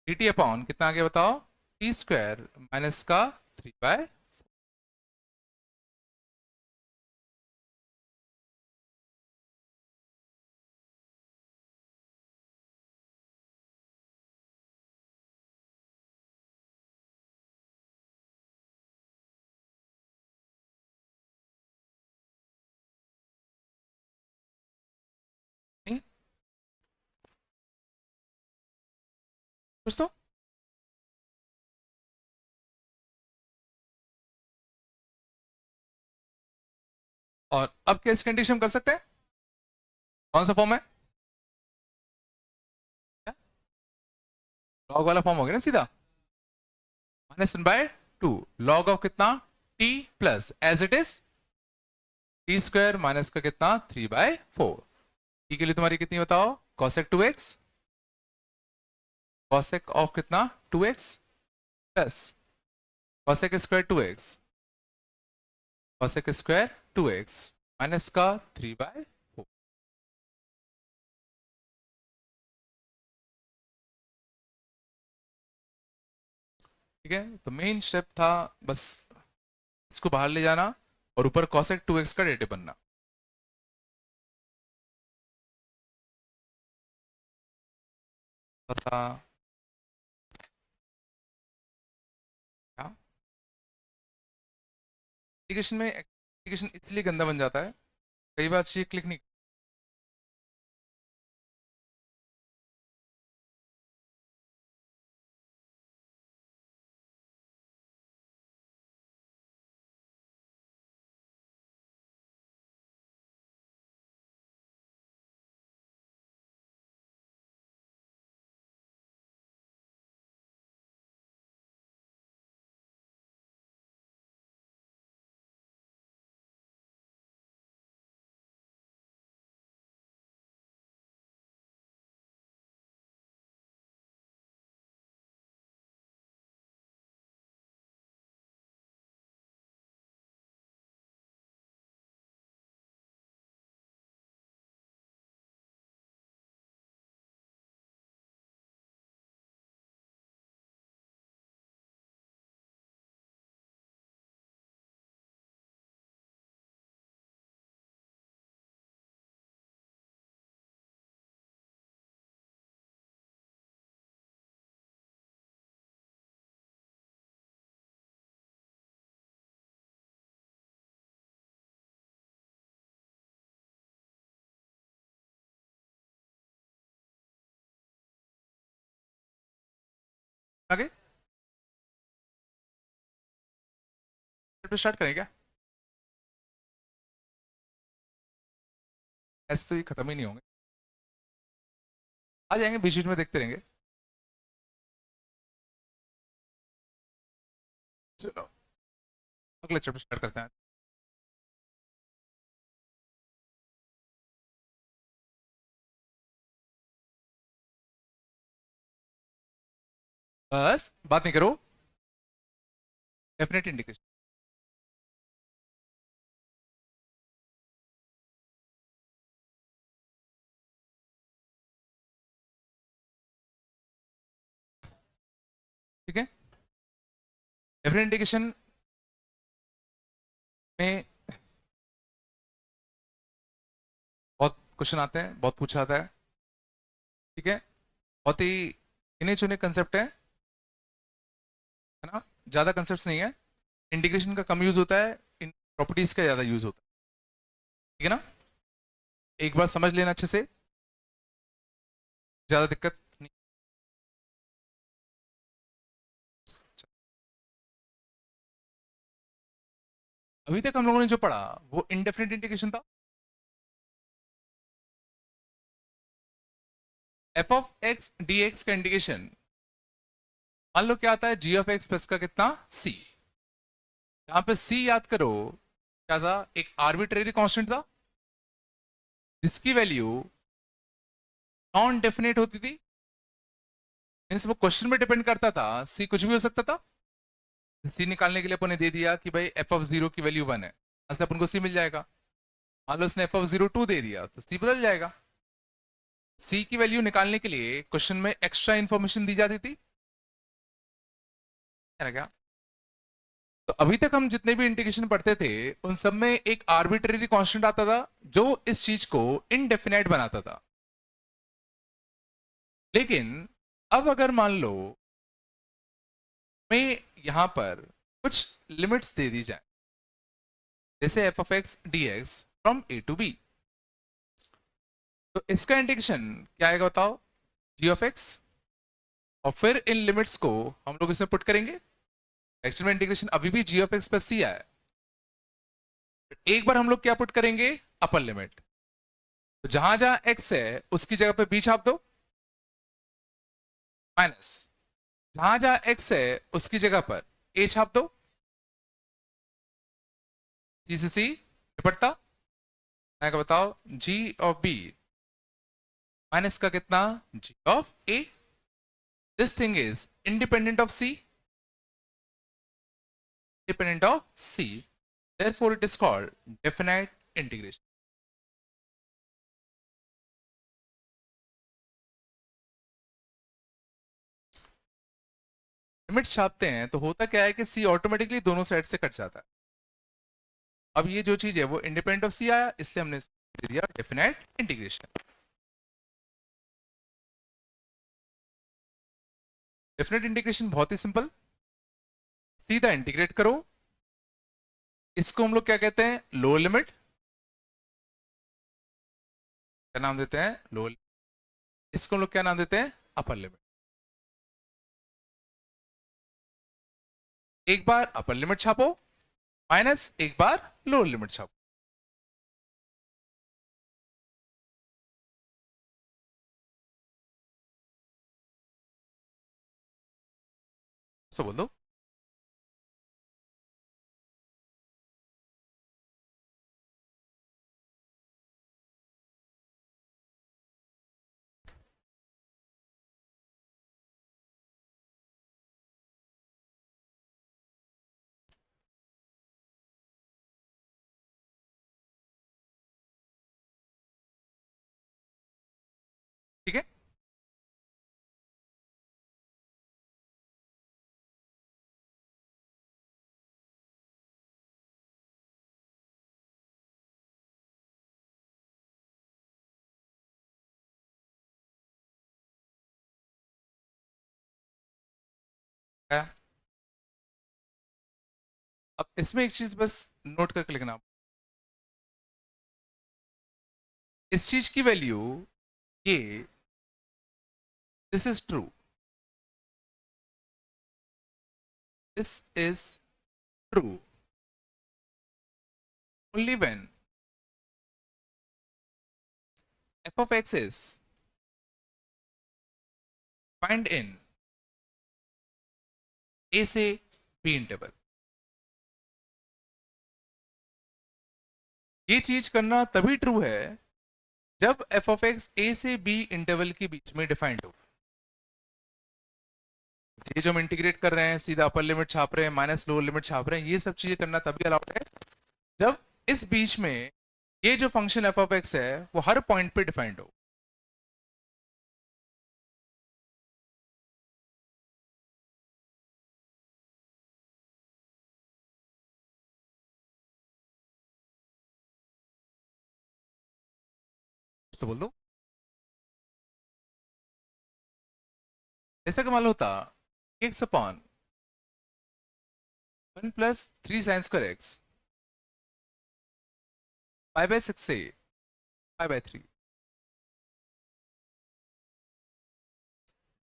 dt अपॉन कितना आगे बताओ, t स्क्वायर माइनस का 3/, नहीं कुछ तो, और अब क्या इस कंडीशन कर सकते हैं, कौन सा फॉर्म है, लॉग वाला फॉर्म हो गया ना सीधा, -1/2 लॉग ऑफ कितना t plus as it is t square minus का कितना 3/4, t के लिए तुम्हारी कितनी बताओ cosec 2x, cosec ऑफ कितना 2x plus cosec square 2x, cosec square 2x minus का 3/4। ठीक है, तो मेन स्टेप था बस इसको बाहर ले जाना और ऊपर cosec 2x का डेरिवेटिव बनना। था एप्लीकेशन में, एप्लीकेशन इसलिए गंदा बन जाता है, कई बार चीज क्लिक नहीं आगे स्टार्ट करें क्या, ऐसे तो ये खत्म ही नहीं होंगे, आ जाएंगे बीच बीच में देखते रहेंगे। चलो अगले चैप्टर स्टार्ट करते हैं। बस बात नहीं करो, डेफिनेट इंडिकेशन डेफिनेट इंटीग्रेशन में बहुत क्वेश्चन आते हैं, बहुत पूछा आता है, ठीक है। बहुत ही गिने चुने कंसेप्ट है ना, ज्यादा कंसेप्ट नहीं है। इंटीग्रेशन का कम यूज होता है, इन प्रॉपर्टीज का ज्यादा यूज होता है, ठीक है ना। एक बार समझ लेना अच्छे से, ज्यादा दिक्कत नहीं। अभी तक हम लोगों ने जो पढ़ा वो इंडेफिनिट इंटीग्रेशन था। F of x D x का इंटीग्रेशन मान लो क्या आता है, जी ऑफ एक्स प्लस का कितना, सी। यहां पे सी याद करो क्या था, एक आर्बिट्रेरी कांस्टेंट था जिसकी वैल्यू नॉन डेफिनेट होती थी। मीन्स वो क्वेश्चन में डिपेंड करता था, सी कुछ भी हो सकता था। सी निकालने के लिए अपन ने दे दिया कि भाई एफ ऑफ जीरो की वैल्यू 1 है, ऐसे अपन को सी मिल जाएगा। मान लो उसने एफ ऑफ जीरो 2 दे दिया तो सी बदल जाएगा। सी की वैल्यू निकालने के लिए क्वेश्चन में एक्स्ट्रा इंफॉर्मेशन दी जाती थी, है ना क्या। तो अभी तक हम जितने भी इंटीग्रेशन पढ़ते थे उन सब में एक आर्बिट्रेरी कांस्टेंट आता था जो इस चीज को इनडेफिनाइट बनाता था। लेकिन अब अगर मान लो मैं यहां पर कुछ लिमिट्स दे दी जाए, जैसे f of x D x from a to b, तो इसका इंटीग्रेशन क्या आएगा बताओ, जी ऑफ एक्स, और फिर इन लिमिट्स को हम लोग इसमें पुट करेंगे। एक्चुअल में इंटीग्रेशन अभी भी जी ऑफ एक्स प्लस सी आया है, एक बार हम लोग क्या पुट करेंगे, अपर लिमिट। तो जहां जहां एक्स है उसकी जगह पे बी छाप दो, माइनस जहां जहां एक्स है उसकी जगह पर ए छाप दो, सी से सी निपटता का बताओ, जी ऑफ बी माइनस का कितना, G of A. This thing is independent of C, independent of C. Therefore, it is called definite integration. Limit छापते हैं तो होता क्या है कि C ऑटोमेटिकली दोनों साइड से कट जाता है। अब ये जो चीज है वो इंडिपेंडेंट ऑफ C आया, इसलिए हमने दे दिया डेफिनेट इंटीग्रेशन। डेफिनेट इंटीग्रेशन बहुत ही सिंपल, सीधा इंटीग्रेट करो। इसको हम लोग क्या कहते हैं, लोअर लिमिट, क्या नाम देते हैं, लोअर। इसको हम लोग क्या नाम देते हैं, अपर लिमिट। एक बार अपर लिमिट छापो, माइनस एक बार लोअर लिमिट छापो। सो बोल दो। ठीक है, अब इसमें एक चीज बस नोट करके लिखना, इस चीज की वैल्यू ये, this is true, this is true only when F of X is find in A से बी इंटरवल। ये चीज करना तभी ट्रू है जब एफ ऑफ एक्स ए से बी इंटरवल के बीच में डिफाइंड हो। ये जो हम इंटीग्रेट कर रहे हैं, सीधा अपर लिमिट छाप रहे हैं, माइनस लोअर लिमिट छाप रहे हैं, ये सब चीजें करना तभी अलाउड है जब इस बीच में ये जो फंक्शन एफ ऑफ एक्स है वो हर पॉइंट पे डिफाइंड हो। तो बोल दो। ऐसा कमाल होता एक्स अपॉन 1 + 3 sin² x π/6 से π/3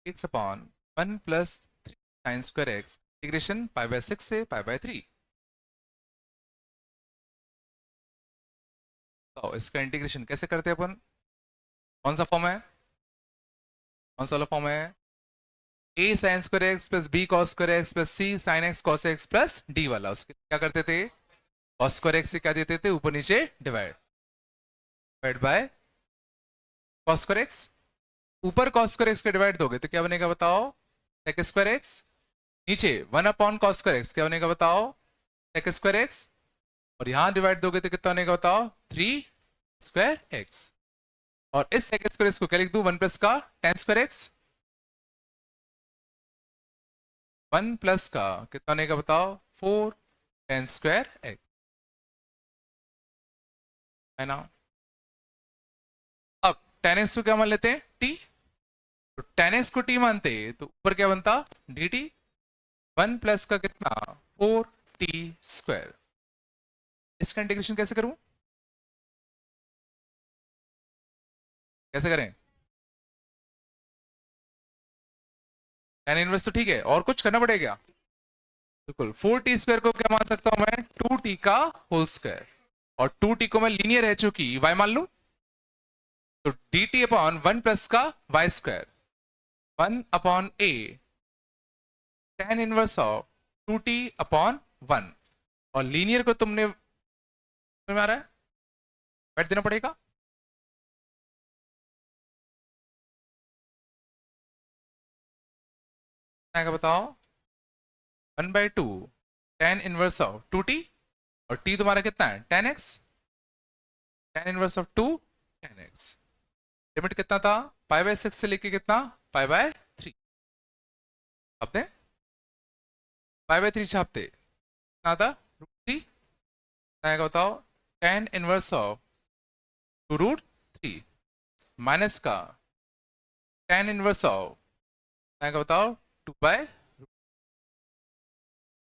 x upon 1 + 3 sin² x integration π/6 से π/3। तो इसका इंटीग्रेशन कैसे करते हैं अपन? कौन सा फॉर्म है? कौन सा वाला फॉर्म है? a sin² x + b cos² x + c sin x cos x + d वाला। उसके क्या करते थे? cos² x से क्या देते थे? ऊपर नीचे डिवाइड बाय cos² x। ऊपर cos² x के डिवाइड दोगे तो क्या बनेगा बताओ? sec² x। नीचे 1/cos² x क्या बनेगा बताओ? sec² x। और यहां डिवाइड दोगे तो कितना बनेगा बताओ? 3² x। और इस sec² x को क्या लिख दूं? 1 प्लस का tan² x। 1 प्लस का कितना बनेगा बताओ? 4 tan² x, है ना? अब tan x को क्या मान लेते हैं? t। तो tan x को t मानते तो ऊपर क्या बनता? dt। 1 प्लस का कितना? 4t²। इसका इंटीग्रेशन कैसे करूं? कैसे करें? tan इनवर्स तो ठीक है, और कुछ करना पड़ेगा? बिल्कुल। 4t² को क्या मान सकता हूं मैं? 2t का होल स्क्वायर। और 2t को मैं लीनियर है चूंकि y मान लू, तो dt अपॉन 1 प्लस का y²। 1/a tan inverse of 2t upon 1। और लीनियर को तुमने समझ में आ रहा है? बैठ देना पड़ेगा। क्या बताओ? 1/2 tan इनवर्स ऑफ 2t। और t तुम्हारा कितना है? tan x। tan inverse of 2 tan x। Limit कितना था? π/6 से लेके कितना? π/3। छापते? π/3 छापते कितना था? √3। आएगा बताओ? tan इनवर्स ऑफ 2√3 माइनस का tan इनवर्स ऑफ आएगा बताओ? 2/,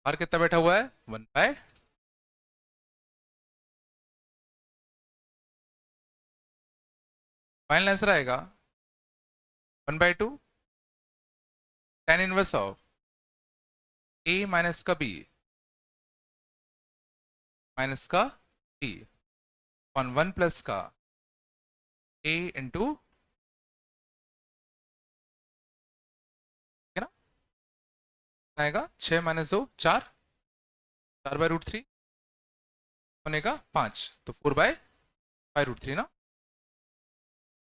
और कितना बैठा हुआ है? 1/। फाइनल आंसर आएगा 1/2 tan inverse of a minus का b माइनस का d ऑन 1 प्लस का a इंटू, है ना? आएगा 6 - 2 4। 4/√3 होने का 5, तो 4/√3 ना,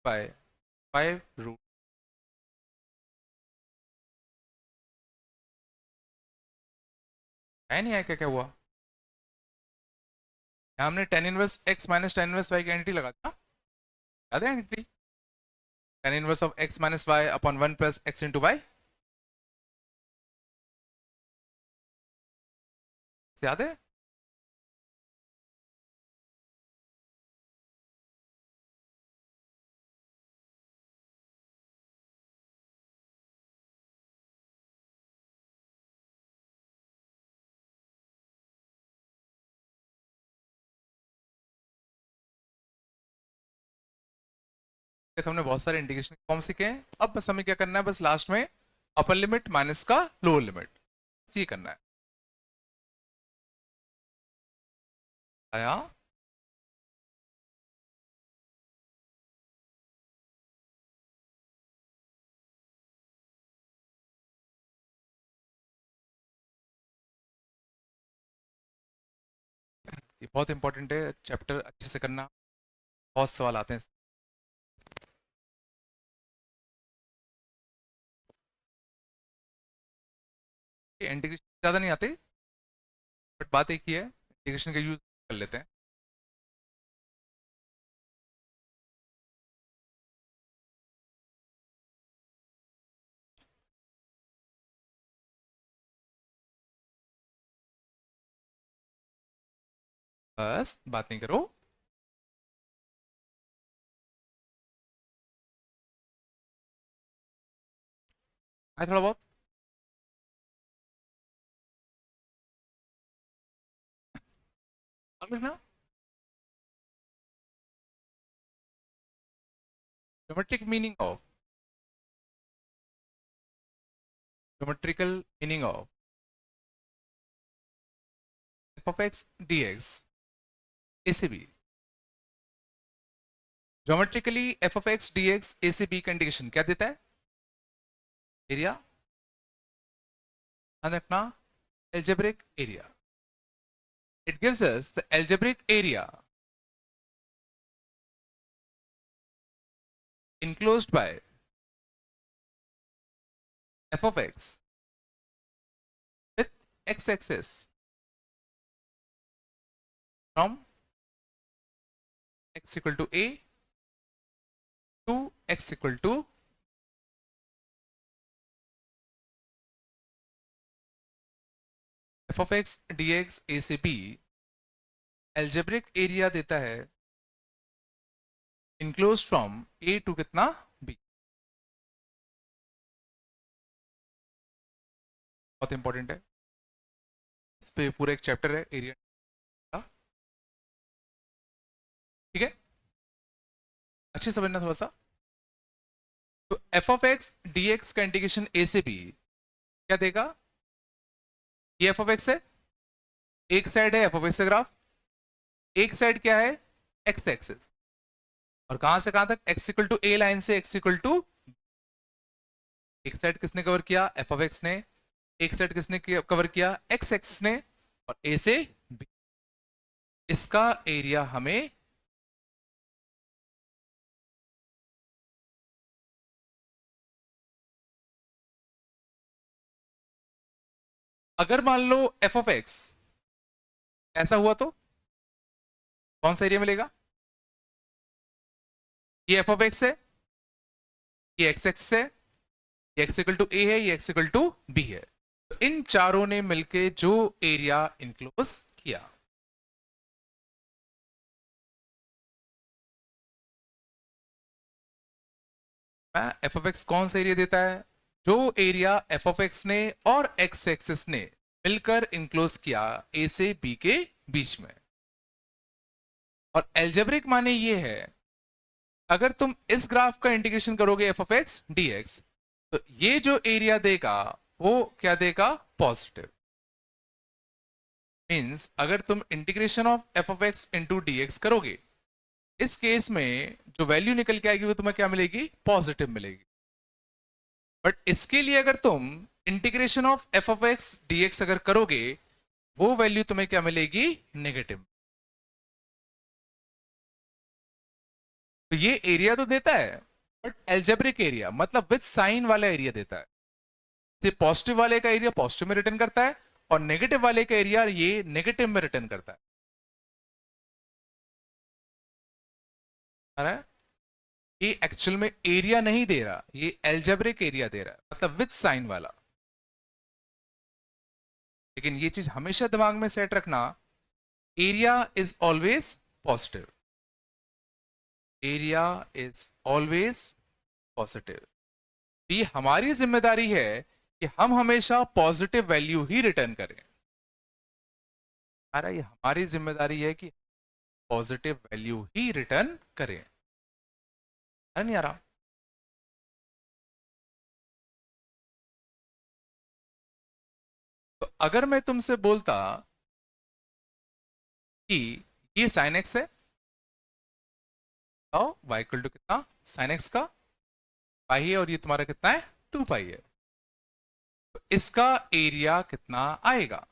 बाय 5 रूट। है नहीं आया? क्या क्या हुआ? हमने tan inverse x minus tan inverse y की एंटी लगा था, याद है एंटी? tan inverse of x minus y upon 1 plus x into y, याद है? तक हमने बहुत सारे इंटीग्रेशन फॉर्म सीखे हैं। अब बस हमें क्या करना है? बस लास्ट में अपर लिमिट माइनस का लोअर लिमिट सी करना है। आया? ये बहुत इंपॉर्टेंट है, चैप्टर अच्छे से करना, बहुत सवाल आते हैं। इंटीग्रेशन ज्यादा नहीं आते, बट बात एक ही है, इंटीग्रेशन का यूज कर लेते हैं। बस बात नहीं करो। आया थोड़ा बहुत? अब लिखना geometric meaning of, geometrical meaning of F of x D X A से B. Geometrically F of x D X A से बी का इंडिकेशन क्या देता है? एरिया, ध्यान रखना, algebraic area. It gives us the algebraic area enclosed by f of x with x-axis from x equal to a to x equal to f of x dx a से b algebraic area देता है enclosed from a to कितना b। बहुत important है, इस पे पूरा एक चैप्टर है एरिया, ठीक है, अच्छे समझना थोड़ा सा। तो F of x D x का इंटीग्रेशन ए से बी क्या देगा? ये एफ ऑफ एक्स है, एक साइड है एफ ऑफ एक्स का ग्राफ, एक साइड क्या है? एक्स एक्सिस, और कहां से कहां तक? X equal to a line से एक्स इक्वल टू, एक साइड किसने कवर किया? एफ ऑफ एक्स ने, एक साइड किसने कवर किया? एक्स एक्सिस ने, और ए से बी। इसका एरिया हमें अगर मान लो एफ ऑफ एक्स ऐसा हुआ तो कौन सा एरिया मिलेगा? ये एफ ऑफ एक्स है, ये एक्स एक्स है, ये एक्स इक्वल टू ए है, ये एक्स इक्वल टू बी है। तो इन चारों ने मिलके जो एरिया इनक्लोज किया, एफ ऑफ एक्स कौन सा एरिया देता है? जो एरिया एफ ऑफ एक्स ने और एक्स एक्सिस ने मिलकर इनक्लोज किया ए से बी के बीच में। और एल्जेब्रिक माने ये है, अगर तुम इस ग्राफ का इंटीग्रेशन करोगे F of x D x, तो ये जो एरिया देगा वो क्या देगा? पॉजिटिव। मींस अगर तुम integration of F of x into d x करोगे, इस केस में जो वैल्यू निकल के आएगी वो तुम्हें क्या मिलेगी? पॉजिटिव मिलेगी। बट इसके लिए अगर तुम integration of F of x D x अगर करोगे, वो वैल्यू तुम्हें क्या मिलेगी? नेगेटिव। तो ये एरिया तो देता है, बट एल्जेब्रिक एरिया मतलब विद साइन वाला एरिया देता है। पॉजिटिव वाले का एरिया पॉजिटिव में रिटर्न करता है, और नेगेटिव वाले का एरिया ये नेगेटिव में रिटर्न करता है। ये एक्चुअल में एरिया नहीं दे रहा, ये एल्जेब्रिक एरिया दे रहा है, मतलब विद साइन वाला। लेकिन ये चीज हमेशा दिमाग में सेट रखना, area is always positive, area is always positive. ये हमारी जिम्मेदारी है कि हम हमेशा पॉजिटिव वैल्यू ही रिटर्न करें। ये हमारी जिम्मेदारी है कि पॉजिटिव वैल्यू ही रिटर्न करें, है नहीं आ रहा? तो अगर मैं तुमसे बोलता कि ये साइन एक्स है, और वाई इक्वल टू कितना? साइन एक्स का पाई है, और ये तुम्हारा कितना है? 2 पाई है। तो इसका एरिया कितना आएगा?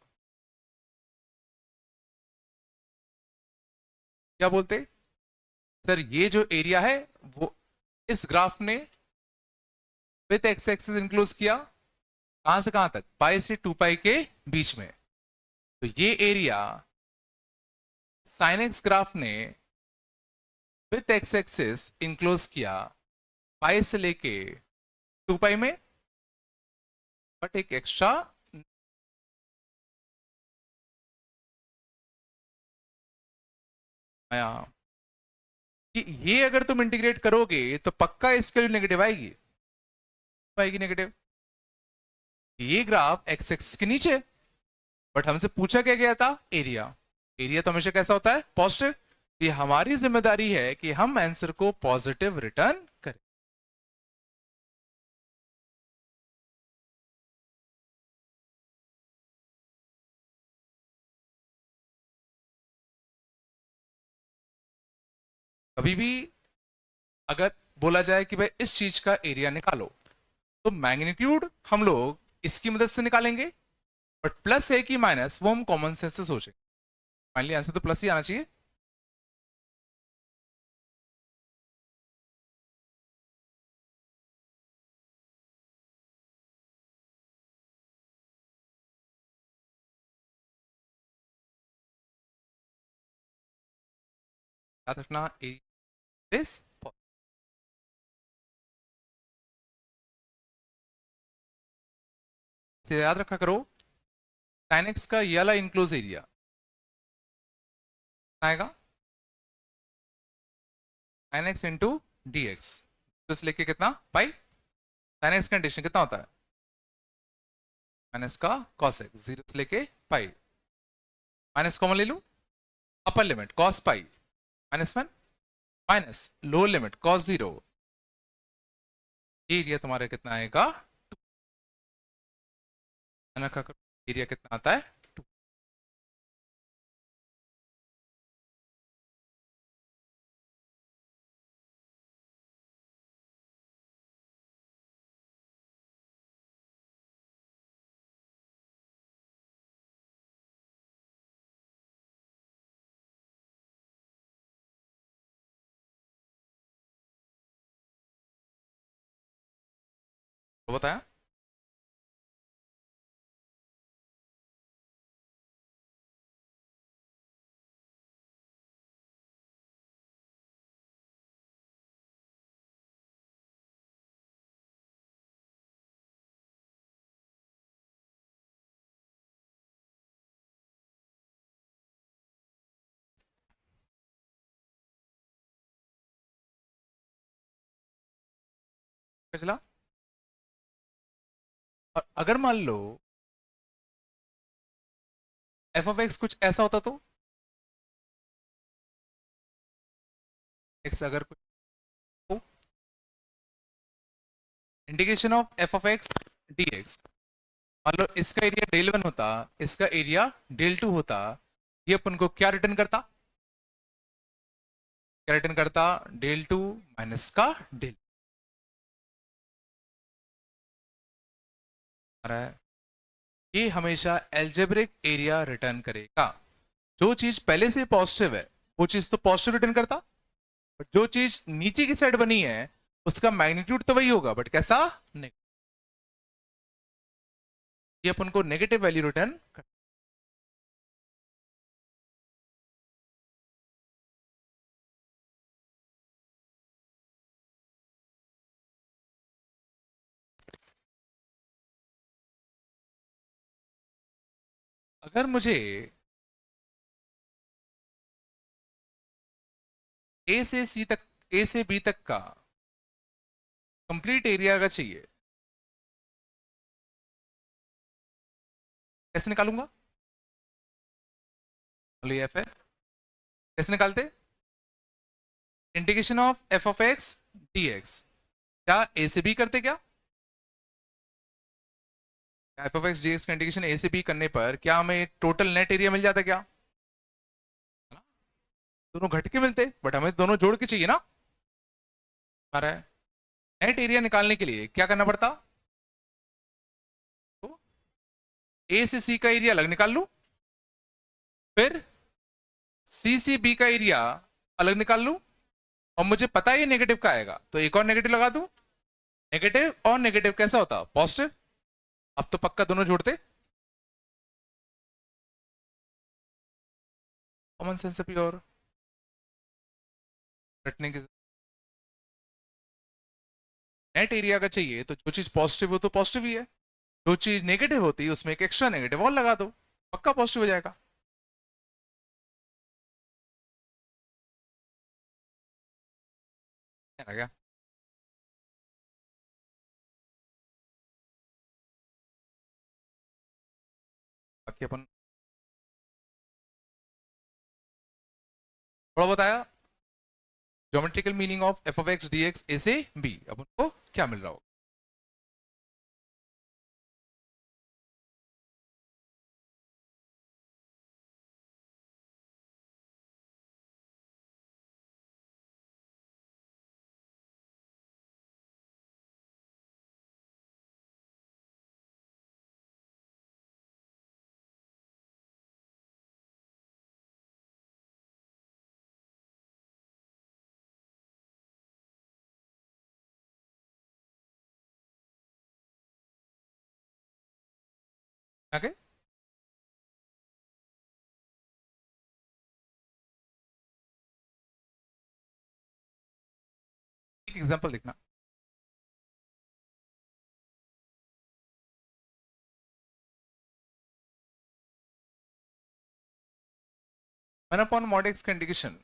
क्या बोलते सर? ये जो एरिया है वो इस ग्राफ ने विद एक्स एक्सिस इंक्लोज किया, कहां से कहां तक? पाई से 2 पाई के बीच में। तो ये एरिया साइन एक्स ग्राफ ने विद एक्स एक्सिस इंक्लोज किया पाई से लेके 2 पाई में, बट एक एक्स्ट्रा आया कि ये अगर तुम इंटीग्रेट करोगे तो पक्का इसके लिए नेगेटिव आएगी, आएगी नेगेटिव। ये ग्राफ एक्स एक्सिस के नीचे, बट हमसे पूछा क्या गया था, एरिया। एरिया तो हमेशा कैसा होता है, पॉजिटिव। ये हमारी जिम्मेदारी है कि हम आंसर को पॉजिटिव रिटर्न करें। कभी भी अगर बोला जाए कि भाई इस चीज का एरिया निकालो, तो मैग्नीट्यूड हम लोग इसकी मदद से निकालेंगे, बट प्लस है कि माइनस वो हम कॉमन सेंस से सोचेंगे। फाइनली आंसर तो प्लस ही आना चाहिए। याद रखना इस से याद रखा करो, sin x का ये वाला इनक्लोज एरिया आएगा sin x into d x, plus लेके कितना पाई, sin x कंडीशन कितना होता है, माइनस का cos x, जीरो से लेके पाई, माइनस कॉमन ले लूं, upper limit cos pi minus one, minus lower limit cos zero, ये एरिया तुम्हारा कितना आएगा, एरिया कितना आता है, तो बताया। चला, और अगर मान लो एफ ऑफ एक्स कुछ ऐसा होता तो, एक्स अगर कुछ तो, integration of F of x D x, मान लो इसका एरिया डेल वन होता, इसका एरिया डेल टू होता, ये अपन को क्या रिटर्न करता, क्या रिटर्न करता, डेल टू माइनस का डेल, ये हमेशा एल्जेब्रिक एरिया रिटर्न करेगा। जो चीज पहले से पॉजिटिव है वो चीज तो पॉजिटिव रिटर्न करता, बट जो चीज नीचे की साइड बनी है उसका मैग्नीट्यूड तो वही होगा, बट कैसा, नेगेटिव। ये अपन को नेगेटिव वैल्यू रिटर्न कर। अगर मुझे ए से सी तक, ए से बी तक का कंप्लीट एरिया अगर चाहिए, कैसे निकालूंगा, बोलिए एफ है, कैसे निकालते, integration of F of x D x, क्या ए से बी करते क्या, F of x D x का इंटीग्रेशन ए से बी करने पर क्या हमें टोटल नेट एरिया मिल जाता क्या, है ना? दोनों घट के मिलते, बट हमें दोनों जोड़ के चाहिए ना, आ रहा है। नेट एरिया निकालने के लिए क्या करना पड़ता, तो ए से सी का एरिया अलग निकाल लू, फिर सी से बी का एरिया अलग निकाल लू, और मुझे पता है ये नेगेटिव का आएगा तो एक और नेगेटिव लगा दूं, नेगेटिव और नेगेटिव कैसा होता, पॉजिटिव। अब तो पक्का दोनों जोड़ते, कॉमन सेंस प्योर रटने की। नेट एरिया का चाहिए तो जो चीज पॉजिटिव हो तो पॉजिटिव ही है, जो चीज नेगेटिव होती है उसमें एक एक्स्ट्रा नेगेटिव और लगा दो, पक्का पॉजिटिव हो जाएगा। आ गया। बाकी अपन थोड़ा बताया geometrical meaning of F of x D X A से बी, अब उनको क्या मिल रहा होगा। आगे एक एग्जांपल देखना। वन अपॉन मॉड एक्स का इंटीग्रेशन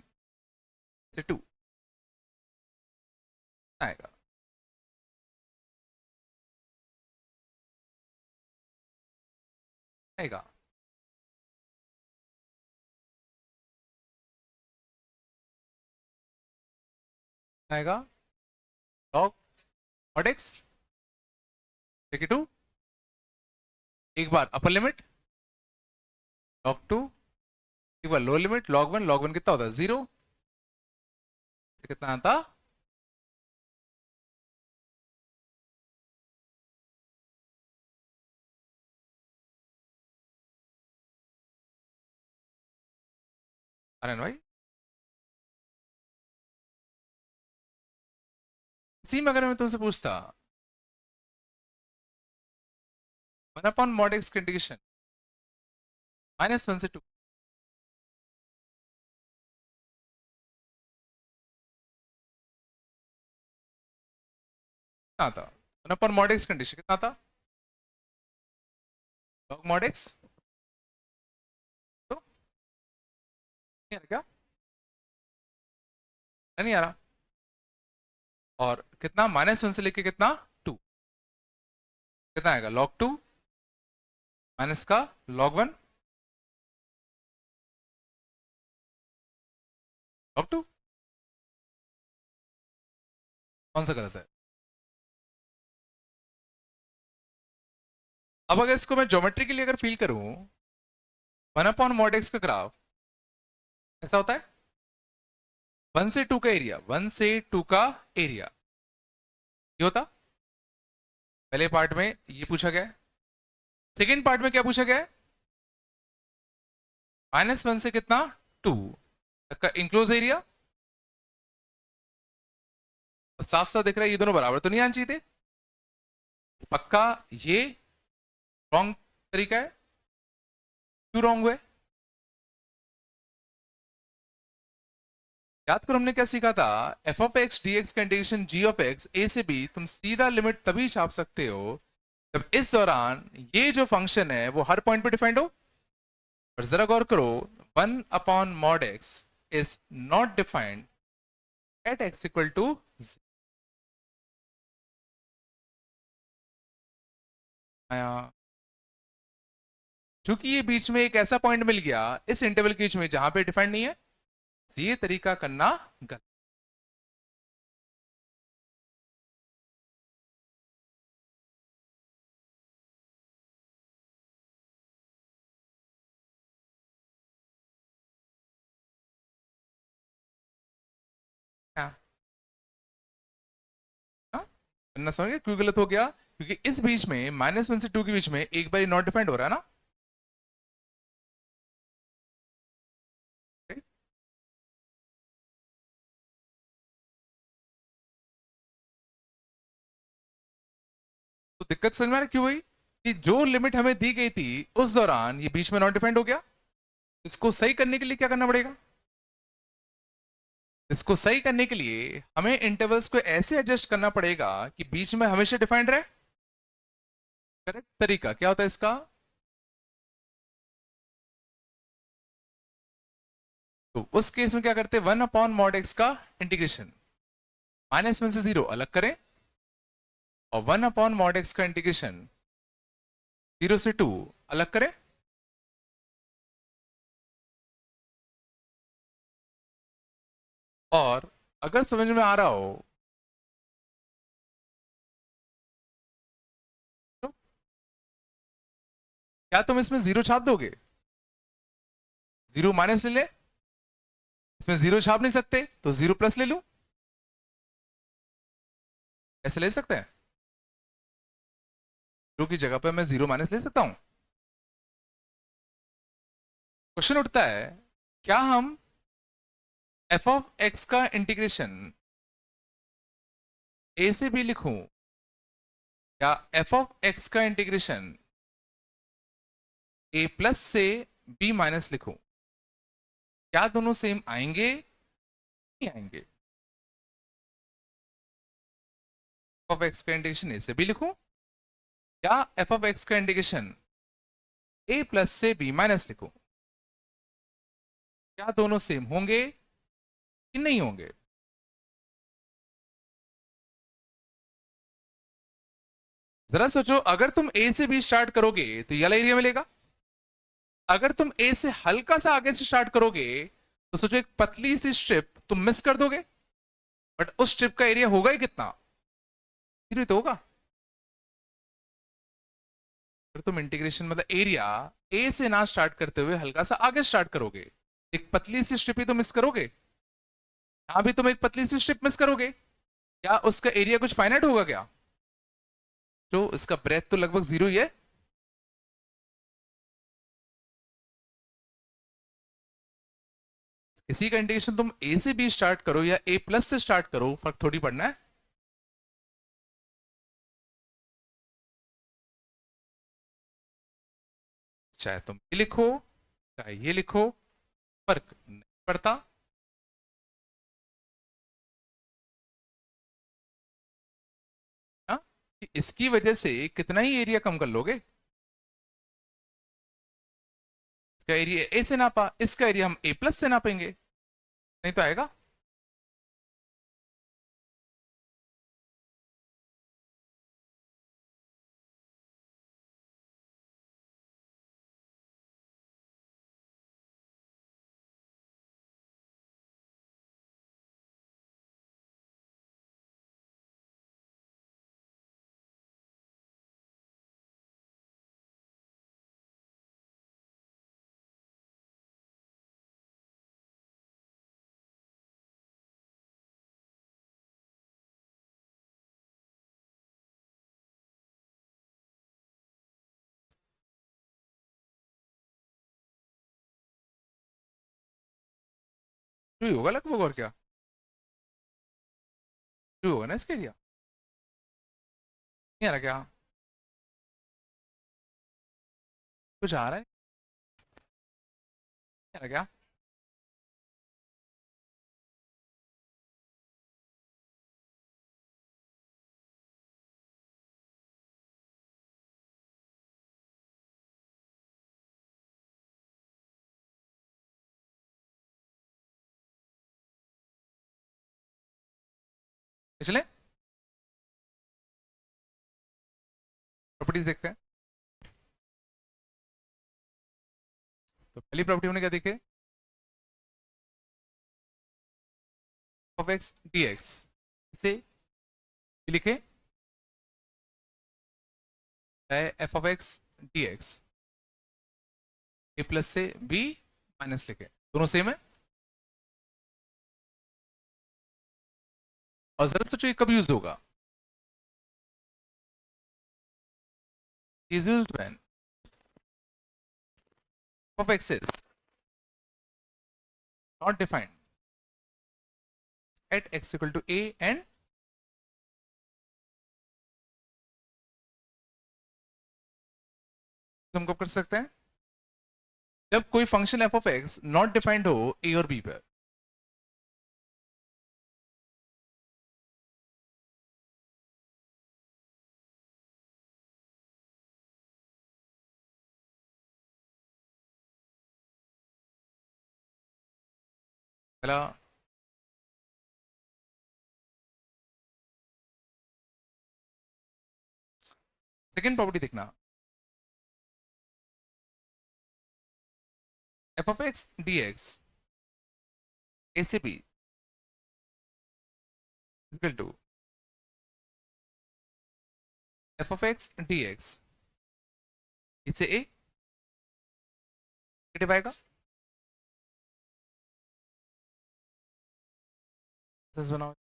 से टू आएगा, आएगा आएगा लॉग मॉड एक्स देखिए टू, एक बार अपर लिमिट लॉग टू, एक बार लोअर लिमिट लॉग वन कितना होता है 0, कितना आता आनंद भाई। इसी में अगर मैं तुमसे पूछता वन अपॉन मॉड एक्स का इंटीग्रेशन -1 से 2, कितना आता one upon mod x condition कितना आता लॉग मॉड एक्स, तो नहीं आ रहा क्या, नहीं आ रहा, और कितना -1 से लेके कितना 2, कितना आएगा लॉग टू माइनस का लॉग वन लॉग टू, कौन सा गलत है। अब अगर इसको मैं ज्योमेट्री के लिए अगर फील करूं, वन अपॉन मॉड एक्स का ग्राफ ऐसा होता है 1 से 2 का एरिया, 1 से 2 का एरिया ये होता, पहले पार्ट में ये पूछा गया है, सेकेंड पार्ट में क्या पूछा गया है -1 से कितना 2 तक का इंक्लोज एरिया, साफ साफ दिख रहा है ये दोनों बराबर तो नहीं आना चाहिए थे, पक्का ये रॉन्ग तरीका है, क्यों रॉन्ग हुआ है, याद करो हमने क्या सीखा था, F of x D x का integration ji of x A से बी तुम सीधा लिमिट तभी छाप सकते हो जब इस दौरान ये जो फंक्शन है वो हर पॉइंट पे डिफाइंड हो। पर जरा गौर करो 1 upon mod x is not defined at x equal to, चूंकि ये बीच में एक ऐसा पॉइंट मिल गया इस इंटरवल के बीच में जहां पे डिफाइंड नहीं है, ये तरीका करना गलत। हाँ, हाँ? करना समझ गया क्यों गलत हो गया, क्योंकि इस बीच में -1 से 2 के बीच में एक बार नॉट डिफाइंड हो रहा है ना, तो दिक्कत समझ में आ रहा है क्यों हुई कि जो लिमिट हमें दी गई थी उस दौरान ये बीच में नॉट डिफाइंड हो गया, इसको सही करने के लिए क्या करना पड़ेगा, इसको सही करने के लिए हमें इंटरवल्स को ऐसे एडजस्ट करना पड़ेगा कि बीच में हमेशा डिफाइंड रहे। करेक्ट तरीका क्या होता है इसका, तो उस केस में क्या करते हैं 1 अपॉन मॉड एक्स का इंटीग्रेशन -1 से 0 अलग करें और 1 अपॉन मॉड एक्स का इंटीग्रेशन 0 से 2 अलग करें, और अगर समझ में आ रहा हो तो क्या तुम इसमें जीरो छाप दोगे? जीरो माइनस ले ले, इसमें जीरो छाप नहीं सकते तो जीरो प्लस ले लूं, ऐसे ले सकते हैं? जीरो की जगह पे मैं जीरो माइनस ले सकता हूं। क्वेश्चन उठता है, क्या हम एफ ऑफ एक्स का इंटीग्रेशन ए से बी लिखूं या एफ ऑफ एक्स का इंटीग्रेशन ए प्लस से बी माइनस लिखूं? क्या दोनों सेम आएंगे? नहीं आएंगे। ऑफ एक्स का इंटीग्रेशन ए से बी लिखूं या एफ ऑफ एक्स का इंटीग्रेशन ए प्लस से बी माइनस लिखूं? क्या दोनों सेम होंगे कि नहीं होंगे? जरा सोचो, अगर तुम ए से बी स्टार्ट करोगे तो ये वाला एरिया मिलेगा। अगर तुम ए से हल्का सा आगे से स्टार्ट करोगे तो सोचो एक पतली सी स्ट्रिप तुम मिस कर दोगे, बट उस स्ट्रिप का एरिया होगा ही कितना? जीरो तो होगा। अगर तुम इंटीग्रेशन मतलब एरिया ए से ना स्टार्ट करते हुए हल्का सा आगे स्टार्ट करोगे, एक पतली सी स्ट्रिप ही तो मिस करोगे। यहां भी तुम एक पतली सी स्ट्रिप मिस करोगे, क्या उसका एरिया कुछ फाइनाइट होगा क्या? जो इसका ब्रेथ तो लगभग जीरो ही है। किसी का इंटीग्रेशन तुम ए से बी स्टार्ट करो या ए प्लस से स्टार्ट करो, फर्क थोड़ी पड़ना है। चाहे तुम ये लिखो चाहे ये लिखो, फर्क नहीं पड़ता। हाँ? कि इसकी वजह से कितना ही एरिया कम कर लोगे। इसका एरिया ए से नापा, इसका एरिया हम ए प्लस से नापेंगे, नहीं तो आएगा। जो ही होगा लगभग, और क्या जो होगा ना इसका एरिया। नहीं आ रहा क्या? कुछ आ रहा है? नहीं आ रहा क्या? चले प्रॉपर्टीज देखते हैं। तो पहली प्रॉपर्टी हमने क्या देखे? ऑफ एक्स डी एक्स, इसे लिखे F of x D X A plus से बी माइनस लिखे, दोनों सेम है। और जरा सोचो ये कब यूज होगा? Is used when of X is not defined at x equal to A and हम कब कर सकते हैं? जब कोई function F of X not defined हो ए और बी पर। पहला सेकेंड प्रॉपर्टी देखना, F of x D X A से B equal to F of x D X, इसे ए नेगेटिव आएगा, बनाओ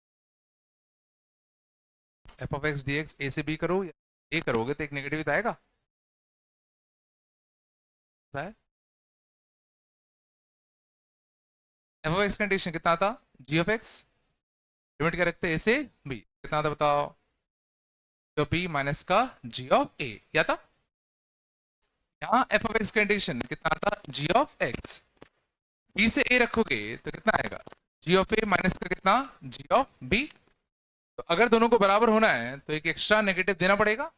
F of x D X A से बी करो या ए करोगे तो एक नेगेटिव तो आएगा। एफ ऑफ एक्स कंडीशन कितना था, जी ऑफ एक्स, लिमिट क्या रखते हैं ए से बी, कितना था बताओ, जो बी माइनस का जी ऑफ ए, या था यहाँ एफ ऑफ एक्स कंडीशन कितना था, जी ऑफ एक्स, बी से ए रखोगे तो कितना आएगा, जी ऑफ ए माइनस का कितना, जी ऑफ बी। तो अगर दोनों को बराबर होना है तो एक एक्स्ट्रा नेगेटिव देना पड़ेगा।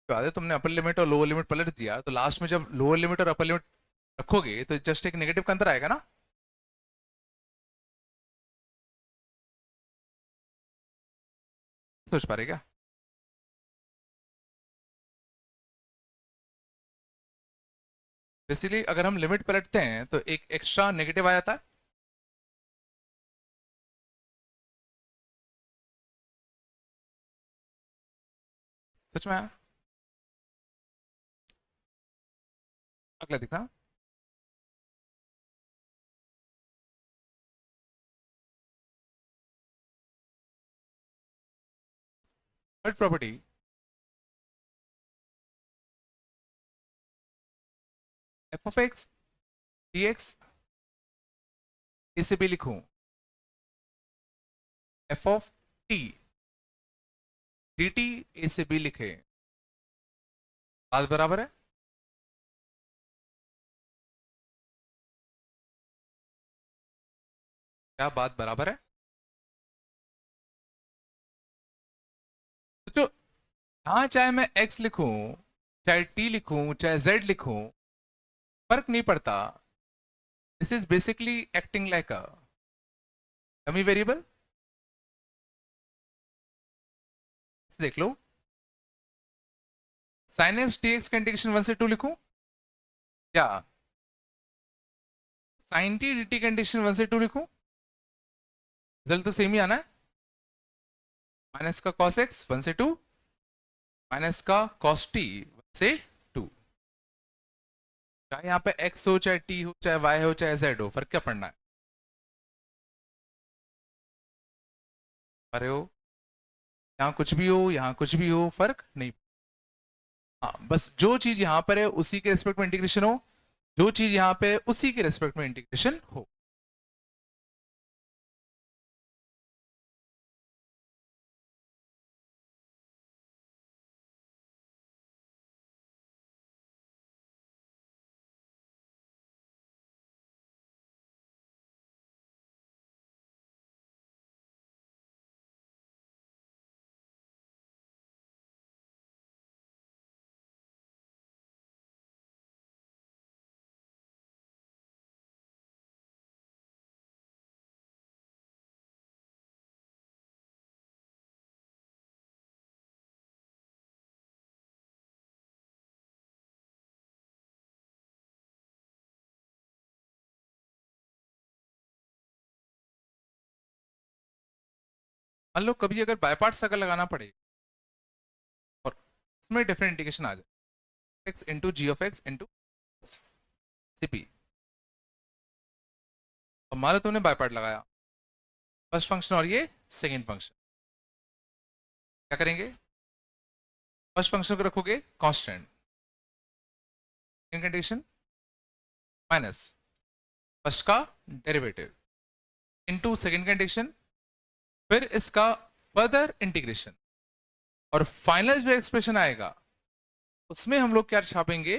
तो आगे तुमने अपर लिमिट और लोअर लिमिट पलट दिया, तो लास्ट में जब लोअर लिमिट और अपर लिमिट रखोगे तो जस्ट एक नेगेटिव का अंतर आएगा ना। सोच पा रहे क्या? इसीलिए अगर हम लिमिट पलटते हैं तो एक एक्स्ट्रा नेगेटिव आ जाता है। सच में आया? अगला दिखना, third property, F of x D X, इसे भी लिखूं F of T D T, A से बी लिखे, बात बराबर है। क्या बात बराबर है? तो यहां चाहे मैं एक्स लिखूं, चाहे टी लिखूं, चाहे जेड लिखूं, फर्क नहीं पड़ता। This is basically acting like a dummy variable. देख लो, साइन एक्स डी एक्स का इंटीग्रेशन 1 से 2 लिखूं, या sine t D t condition 1 से 2 लिखूं, रिजल्ट तो सेम ही आना है। माइनस का कॉस एक्स 1 से 2, माइनस का कॉस टी 1 से 2। चाहे यहाँ पे एक्स हो, चाहे टी हो, चाहे वाई हो, चाहे जेड हो, फर्क क्या पड़ना है? अरे हो, यहाँ कुछ भी हो, यहाँ कुछ भी हो, फर्क नहीं। हाँ, बस जो चीज यहाँ पर है उसी के रेस्पेक्ट में इंटीग्रेशन हो, जो चीज यहाँ पे है उसी के रेस्पेक्ट में इंटीग्रेशन हो। मान लो कभी अगर बाय पार्ट्स अगर लगाना पड़े और इसमें डिफरेंट इंटीग्रेशन आ जाए, x into g of x into CP, तो मान लो तुमने बाय पार्ट लगाया, फर्स्ट फंक्शन और ये सेकेंड फंक्शन, क्या करेंगे, फर्स्ट फंक्शन को रखोगे constant, second condition minus first का डेरिवेटिव इनटू सेकेंड कंडीशन, फिर इसका फर्दर इंटीग्रेशन, और फाइनल जो एक्सप्रेशन आएगा उसमें हम लोग क्या छापेंगे।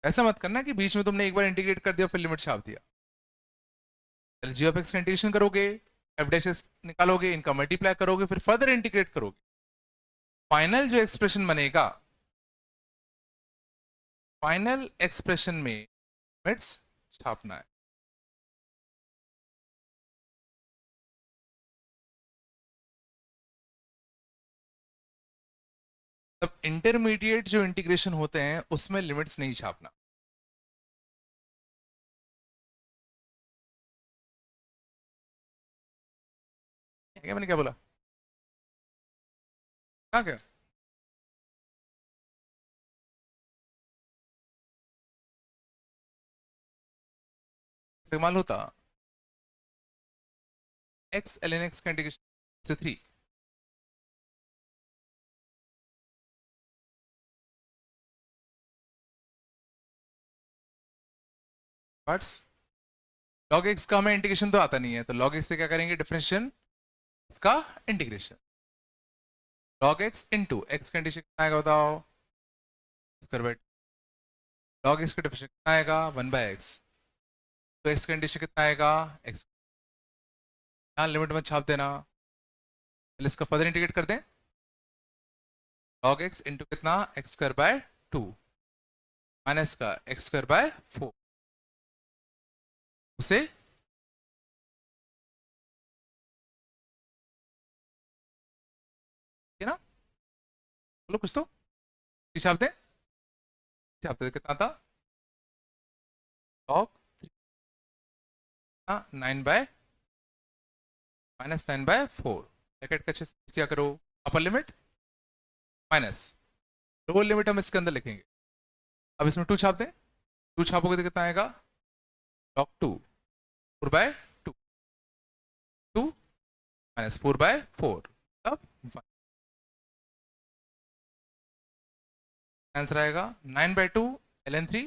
ऐसा मत करना कि बीच में तुमने एक बार इंटीग्रेट कर दिया फिर लिमिट छाप दिया। जी ऑफ एक्स का इंटीग्रेशन करोगे, एफ डैश एक्स निकालोगे, इनका मल्टीप्लाई करोगे, फिर फर्दर इंटीग्रेट करोगे, फाइनल जो एक्सप्रेशन बनेगा, फाइनल एक्सप्रेशन में लिमिट्स छापना है। अब इंटरमीडिएट जो इंटीग्रेशन होते हैं उसमें लिमिट्स नहीं छापना। क्या मैंने क्या बोला? कहाँ क्या इस्तेमाल होता? एक्स एल एन एक्स का इंटीग्रेशन से 3। बट्स लॉग एक्स का हमें इंटीग्रेशन तो आता नहीं है, तो लॉग एक्स से क्या करेंगे? डिफरेंशियल इसका integration. Log x into x का इंटीग्रेशन कितना आएगा बताओ? स्क्वायर बाय लॉग एक्स का डिफरेंशियल कितना आएगा? 1/x। तो एक्स का इंटीग्रेशन कितना आएगा? एक्स। यहाँ लिमिट मत छाप देना, पहले इसका फर्दर इंटीग्रेट कर दें। लॉग एक्स इंटू कितना? एक्स स्क्वायर बाय 2 माइनस का एक्स स्क्वायर बाय 4 उसे ये ना, बोलो कुछ तो छाप दें। छाप दे कितना था? लॉग 9/, -9/4। ब्रैकेट का अच्छे से क्या करो? Upper limit minus lower limit हम इसके अंदर लिखेंगे। अब इसमें 2 छाप दें। 2 छापोगे तो कितना आएगा? लॉग 2 4/2, 2 -4/4 तब 1। आंसर आएगा 9/2 ln3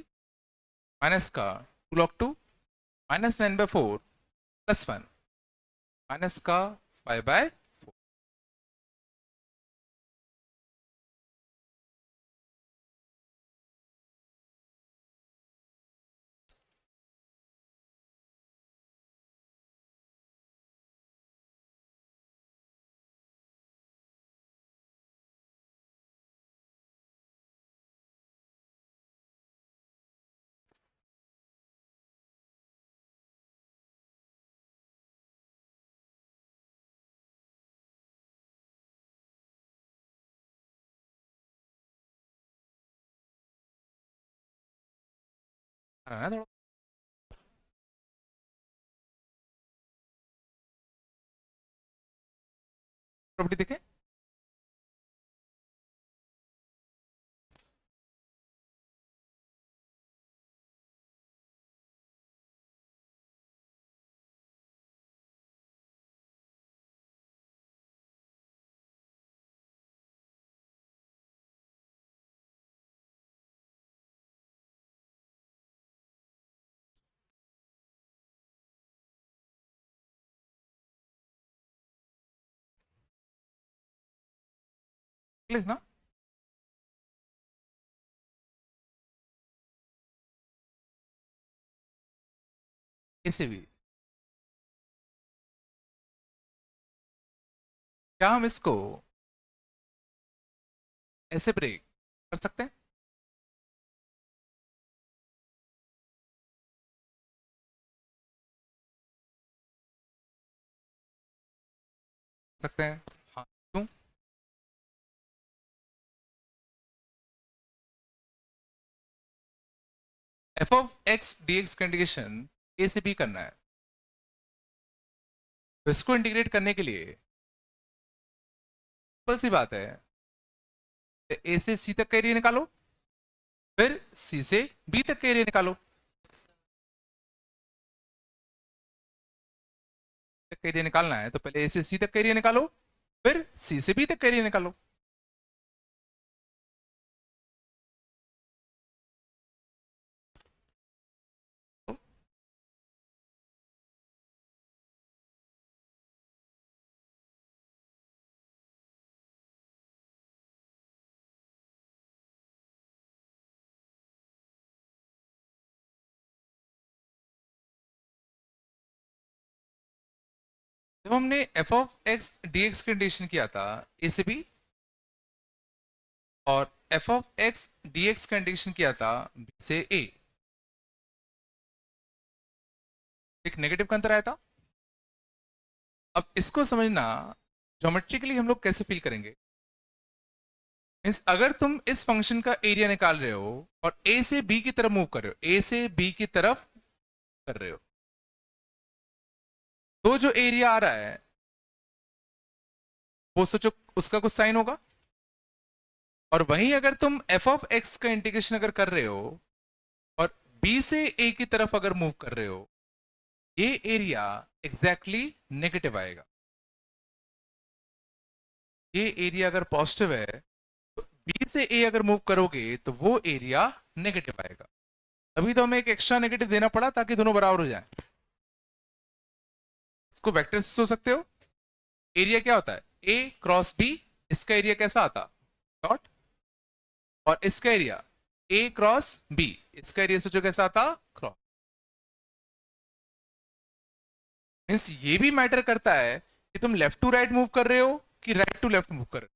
माइनस का 2 log 2 -9/4 +1 माइनस का 5/4। थोड़ा प्रॉपर्टी देखें। लिखना इसे भी। क्या हम इसको ऐसे ब्रेक कर सकते हैं? सकते हैं। हाँ, क्यों? F of x D x का इंटीग्रेशन ए से बी करना है, तो इसको इंटीग्रेट करने के लिए सिंपल सी बात है, ए से सी तक का एरिया निकालो, फिर सी से बी तक का एरिया निकालो। तक का एरिया निकालना है तो पहले ए से सी तक का एरिया निकालो, फिर सी से बी तक का एरिया निकालो। जब हमने F of x D x का इंटीग्रेशन किया था ए से बी, और F of x D x का इंटीग्रेशन किया था बी से ए, एक नेगेटिव का अंतर आया था। अब इसको समझना ज्योमेट्रिकली हम लोग कैसे फील करेंगे। मीन्स अगर तुम इस फंक्शन का एरिया निकाल रहे हो और ए से बी की तरफ मूव कर रहे हो, ए से बी की तरफ कर रहे हो, तो जो एरिया आ रहा है वो सोचो उसका कुछ साइन होगा। और वहीं अगर तुम एफ ऑफ एक्स का इंटीग्रेशन अगर कर रहे हो और बी से ए की तरफ अगर मूव कर रहे हो, ये एरिया एग्जैक्टली नेगेटिव आएगा। ये एरिया अगर पॉजिटिव है तो बी से ए अगर मूव करोगे तो वो एरिया नेगेटिव आएगा। अभी तो हमें एक एक्स्ट्रा नेगेटिव देना पड़ा ताकि दोनों बराबर हो जाए। इसको वेक्टर से सोच सकते हो। एरिया क्या होता है, ए क्रॉस बी। इसका एरिया कैसा आता, डॉट। और इसका एरिया ए क्रॉस बी, इसका एरिया सोचो कैसा आता, क्रॉस। मीन्स ये भी मैटर करता है कि तुम लेफ्ट टू राइट मूव कर रहे हो कि राइट टू लेफ्ट मूव कर रहे हो।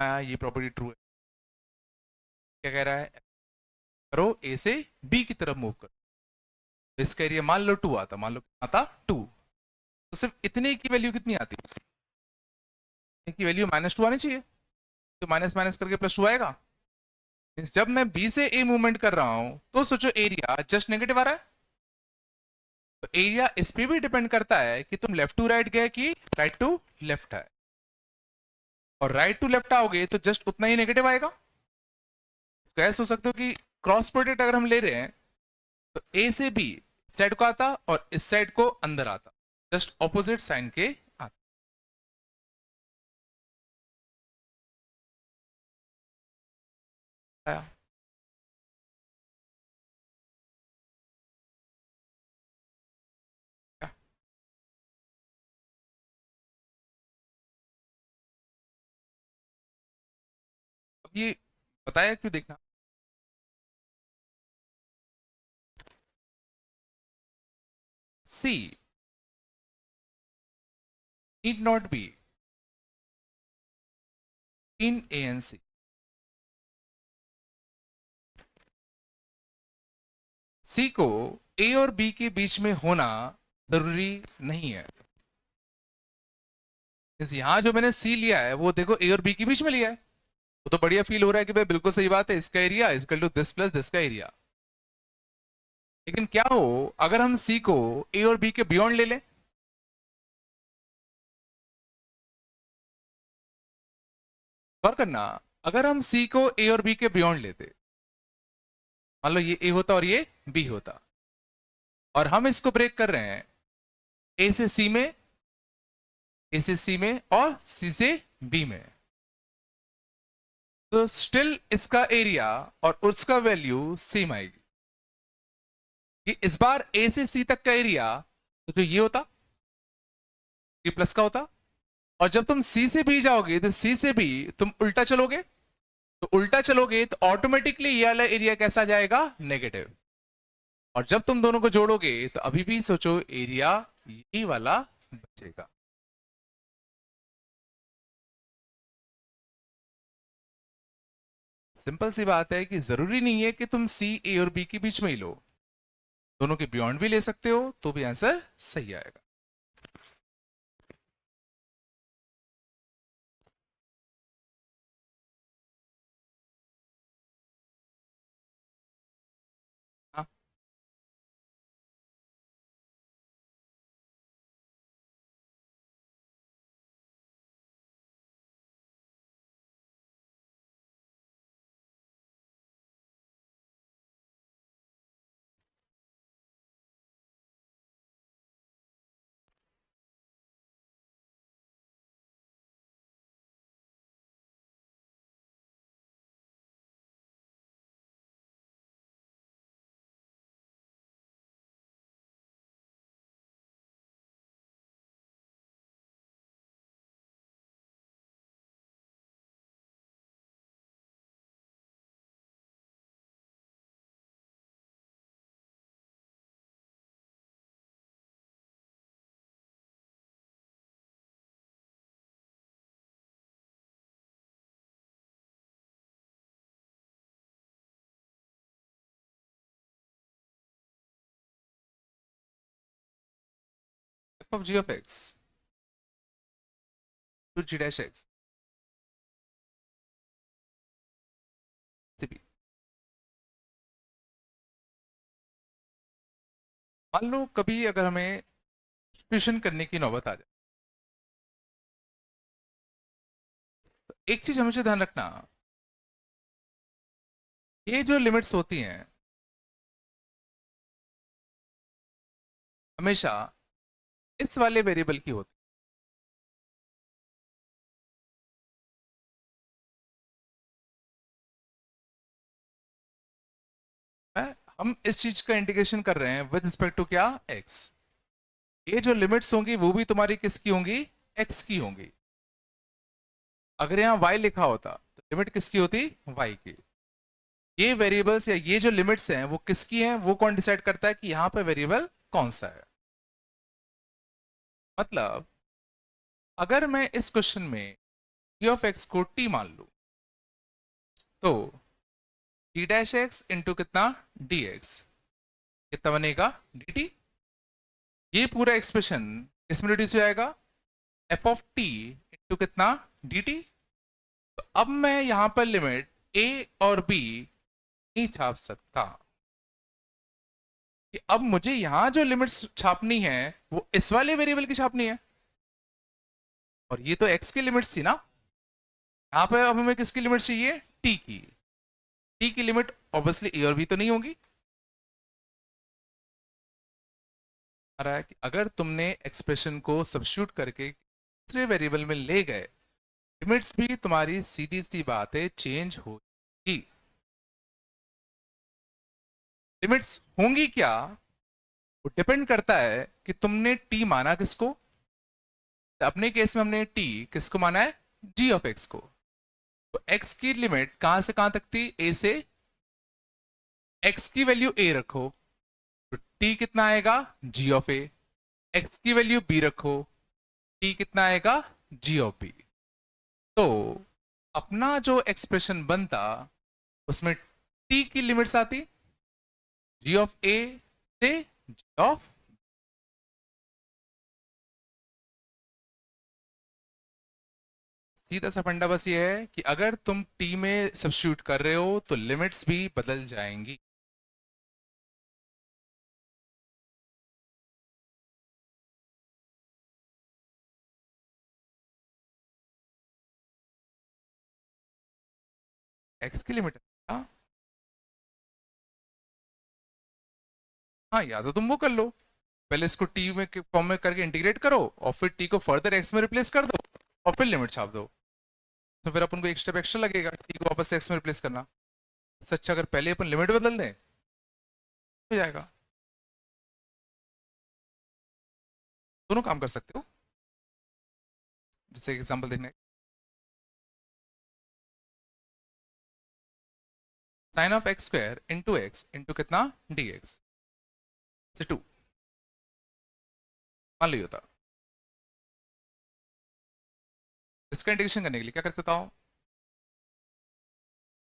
हाँ, ये प्रॉपर्टी ट्रू है। क्या कह रहा है, करो ए से बी की तरफ मूव करो, इसका एरिया मान लो टू आता, मान लो आता टू, तो सिर्फ इतने की वैल्यू कितनी आती है, की वैल्यू -2 आनी चाहिए। तो माइनस माइनस करके +2 आएगा। मीन्स जब मैं बी से ए मूवमेंट कर रहा हूं तो सोचो एरिया जस्ट नेगेटिव आ रहा है। तो एरिया इस पे भी डिपेंड करता है कि तुम लेफ्ट टू राइट गए कि राइट टू लेफ्ट है। और राइट टू लेफ्ट आओगे तो जस्ट उतना ही नेगेटिव आएगा। इसको ऐसे हो सकते हो कि क्रॉस प्रोडक्ट अगर हम ले रहे हैं तो ए से बी साइड को आता और इस साइड को अंदर आता, जस्ट ऑपोजिट साइन के आता। अब ये बताया क्यों, देखना। C need not be in A and C. C को A और B के बीच में होना जरूरी नहीं है। यहां जो मैंने C लिया है वो देखो A और B के बीच में लिया है, वो तो बढ़िया फील हो रहा है कि भाई बिल्कुल सही बात है, इसका area equal to this plus this का एरिया। लेकिन क्या हो अगर हम C को A और B के बियॉन्ड ले लें, गौर करना। अगर हम C को A और B के बियॉन्ड लेते, मान लो ये A होता और ये B होता, और हम इसको ब्रेक कर रहे हैं A से C में, A से C में और C से B में, तो स्टिल इसका एरिया और उसका वैल्यू सेम आएगी। कि इस बार ए से सी तक का एरिया तो जो ये होता, ये प्लस का होता। और जब तुम सी से बी जाओगे तो सी से बी तुम उल्टा चलोगे, तो उल्टा चलोगे तो ऑटोमेटिकली ये वाला एरिया कैसा जाएगा, नेगेटिव। और जब तुम दोनों को जोड़ोगे तो अभी भी सोचो एरिया यही वाला बचेगा। सिंपल सी बात है कि जरूरी नहीं है कि तुम सी ए और बी के बीच में ही लो, दोनों के बियॉन्ड भी ले सकते हो तो भी आंसर सही आएगा। हाँ, f of g of x to g dash x से भी। मान लो कभी अगर हमें ट्यूशन करने की नौबत आ जाए, तो एक चीज हमेशा ध्यान रखना, ये जो लिमिट्स होती हैं हमेशा इस वाले वेरिएबल की होती है। हम इस चीज का इंटीग्रेशन कर रहे हैं विद रिस्पेक्ट टू क्या, एक्स। ये जो लिमिट्स होंगी वो भी तुम्हारी किसकी होंगी, एक्स की होंगी। अगर यहाँ y लिखा होता तो लिमिट किसकी होती, y की। ये वेरिएबल्स या ये जो लिमिट्स हैं वो किसकी हैं, वो कौन डिसाइड करता है कि यहाँ पे वेरिएबल कौन सा है। मतलब अगर मैं इस क्वेश्चन में g ऑफ x को t मान लूं, तो d डैश एक्स इंटू कितना, dx कितना बनेगा, dt। ये पूरा एक्सप्रेशन इसमें रिड्यूस हो जाएगा, f ऑफ t इंटू कितना, dt। तो अब मैं यहां पर लिमिट a और b नहीं छाप सकता, कि अब मुझे यहां जो लिमिट्स छापनी है वो इस वाले वेरिएबल की छापनी है, और ये तो x की लिमिट्स थी ना। यहां पे अब हमें किसकी लिमिट चाहिए, t की। t की लिमिट ऑब्वियसली a और b तो नहीं होगी। आ रहा है कि अगर तुमने एक्सप्रेशन को सब्स्टिट्यूट करके दूसरे वेरिएबल में ले गए, लिमिट्स भी तुम्हारी सीधी सी बात है चेंज होगी। लिमिट्स होंगी क्या, वो डिपेंड करता है कि तुमने t माना किसको। अपने केस में हमने t किसको माना है, g ऑफ x को। तो x की लिमिट कहां से कहां तक थी, a से, x की वैल्यू a रखो तो t कितना आएगा, g ऑफ a। x की वैल्यू b रखो, t कितना आएगा, g ऑफ b। तो अपना जो एक्सप्रेशन बनता उसमें t की लिमिट्स आती g ऑफ a से g ऑफ, सीधा सा फंडा बस ये है कि अगर तुम t में सब्स्टिट्यूट कर रहे हो तो लिमिट्स भी बदल जाएंगी। x की लिमिट, हाँ हाँ, या तो तुम वो कर लो, पहले इसको t में फॉर्म में करके इंटीग्रेट करो और फिर t को फर्दर x में रिप्लेस कर दो और फिर लिमिट छाप दो। तो फिर अपन को एक स्टेप एक्स्ट्रा लगेगा t को वापस से x में रिप्लेस करना। इससे अच्छा अगर पहले अपन लिमिट बदल दें हो जाएगा। दोनों काम कर सकते हो। जैसे एग्जांपल देखने, sine of x square into x into कितना, डी एक्स से 2 मान लो था। इसका इंटीग्रेशन करने के लिए क्या करते था,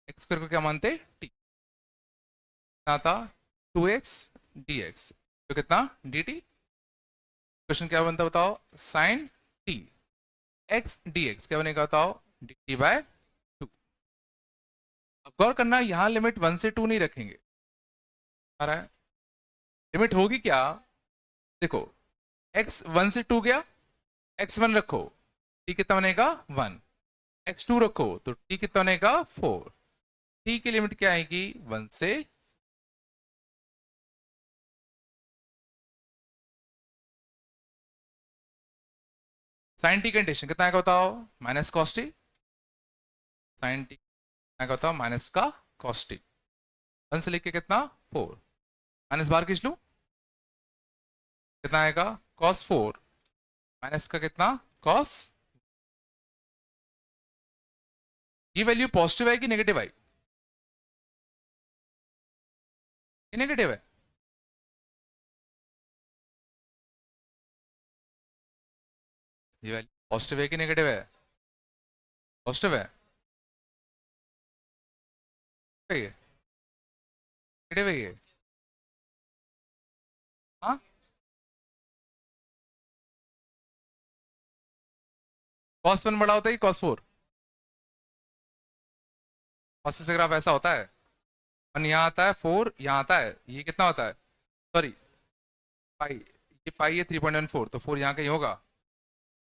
एक्स स्क्वायर को क्या मानते, टी कितना था, 2x dx तो कितना dt। क्वेश्चन क्या बनता बताओ, साइन t x dx क्या बनेगा बताओ, dt बाय 2। अब गौर करना यहां लिमिट 1 से 2 नहीं रखेंगे, आ रहा है लिमिट होगी क्या, देखो x 1 से 2 गया, x 1 रखो t कितना बनेगा 1, x 2 रखो तो t कितना बनेगा 4। t की लिमिट क्या आएगी 1 से, साइन टी का इंटीग्रेशन कितना आएगा बताओ, minus cos t. Sine t आएगा बताओ माइनस का कॉस टी, 1 से लेके कितना 4, माइनस बाहर खींच लूं कितना आएगा कॉस 4 माइनस का कितना कॉस। ये वैल्यू पॉजिटिव है कि नेगेटिव आई, ये नेगेटिव है। ये वैल्यू पॉजिटिव है कि नेगेटिव है, पॉजिटिव है, ये नेगेटिव है ये, हाँ कॉस 1 बड़ा होता है कॉस 4? कॉस से ग्राफ ऐसा होता है, 1 यहाँ आता है, 4 यहाँ आता है, ये कितना होता है, सॉरी पाई, ये पाई है 3.14, तो 4 यहाँ कहीं होगा,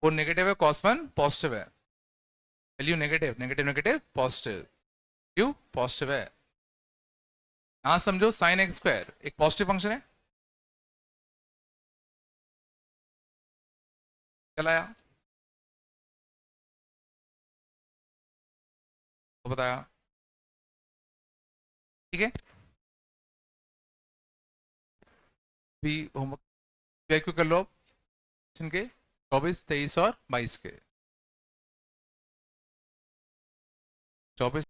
4 नेगेटिव है, कॉस 1 पॉजिटिव है, value negative negative negative positive, value positive है। यहां समझो साइन एक्स स्क्वायर एक पॉजिटिव फंक्शन है, चलाया तो बताया, ठीक है। भी होमवर्क क्यों कर लो के 24, 23 और 22 के, 24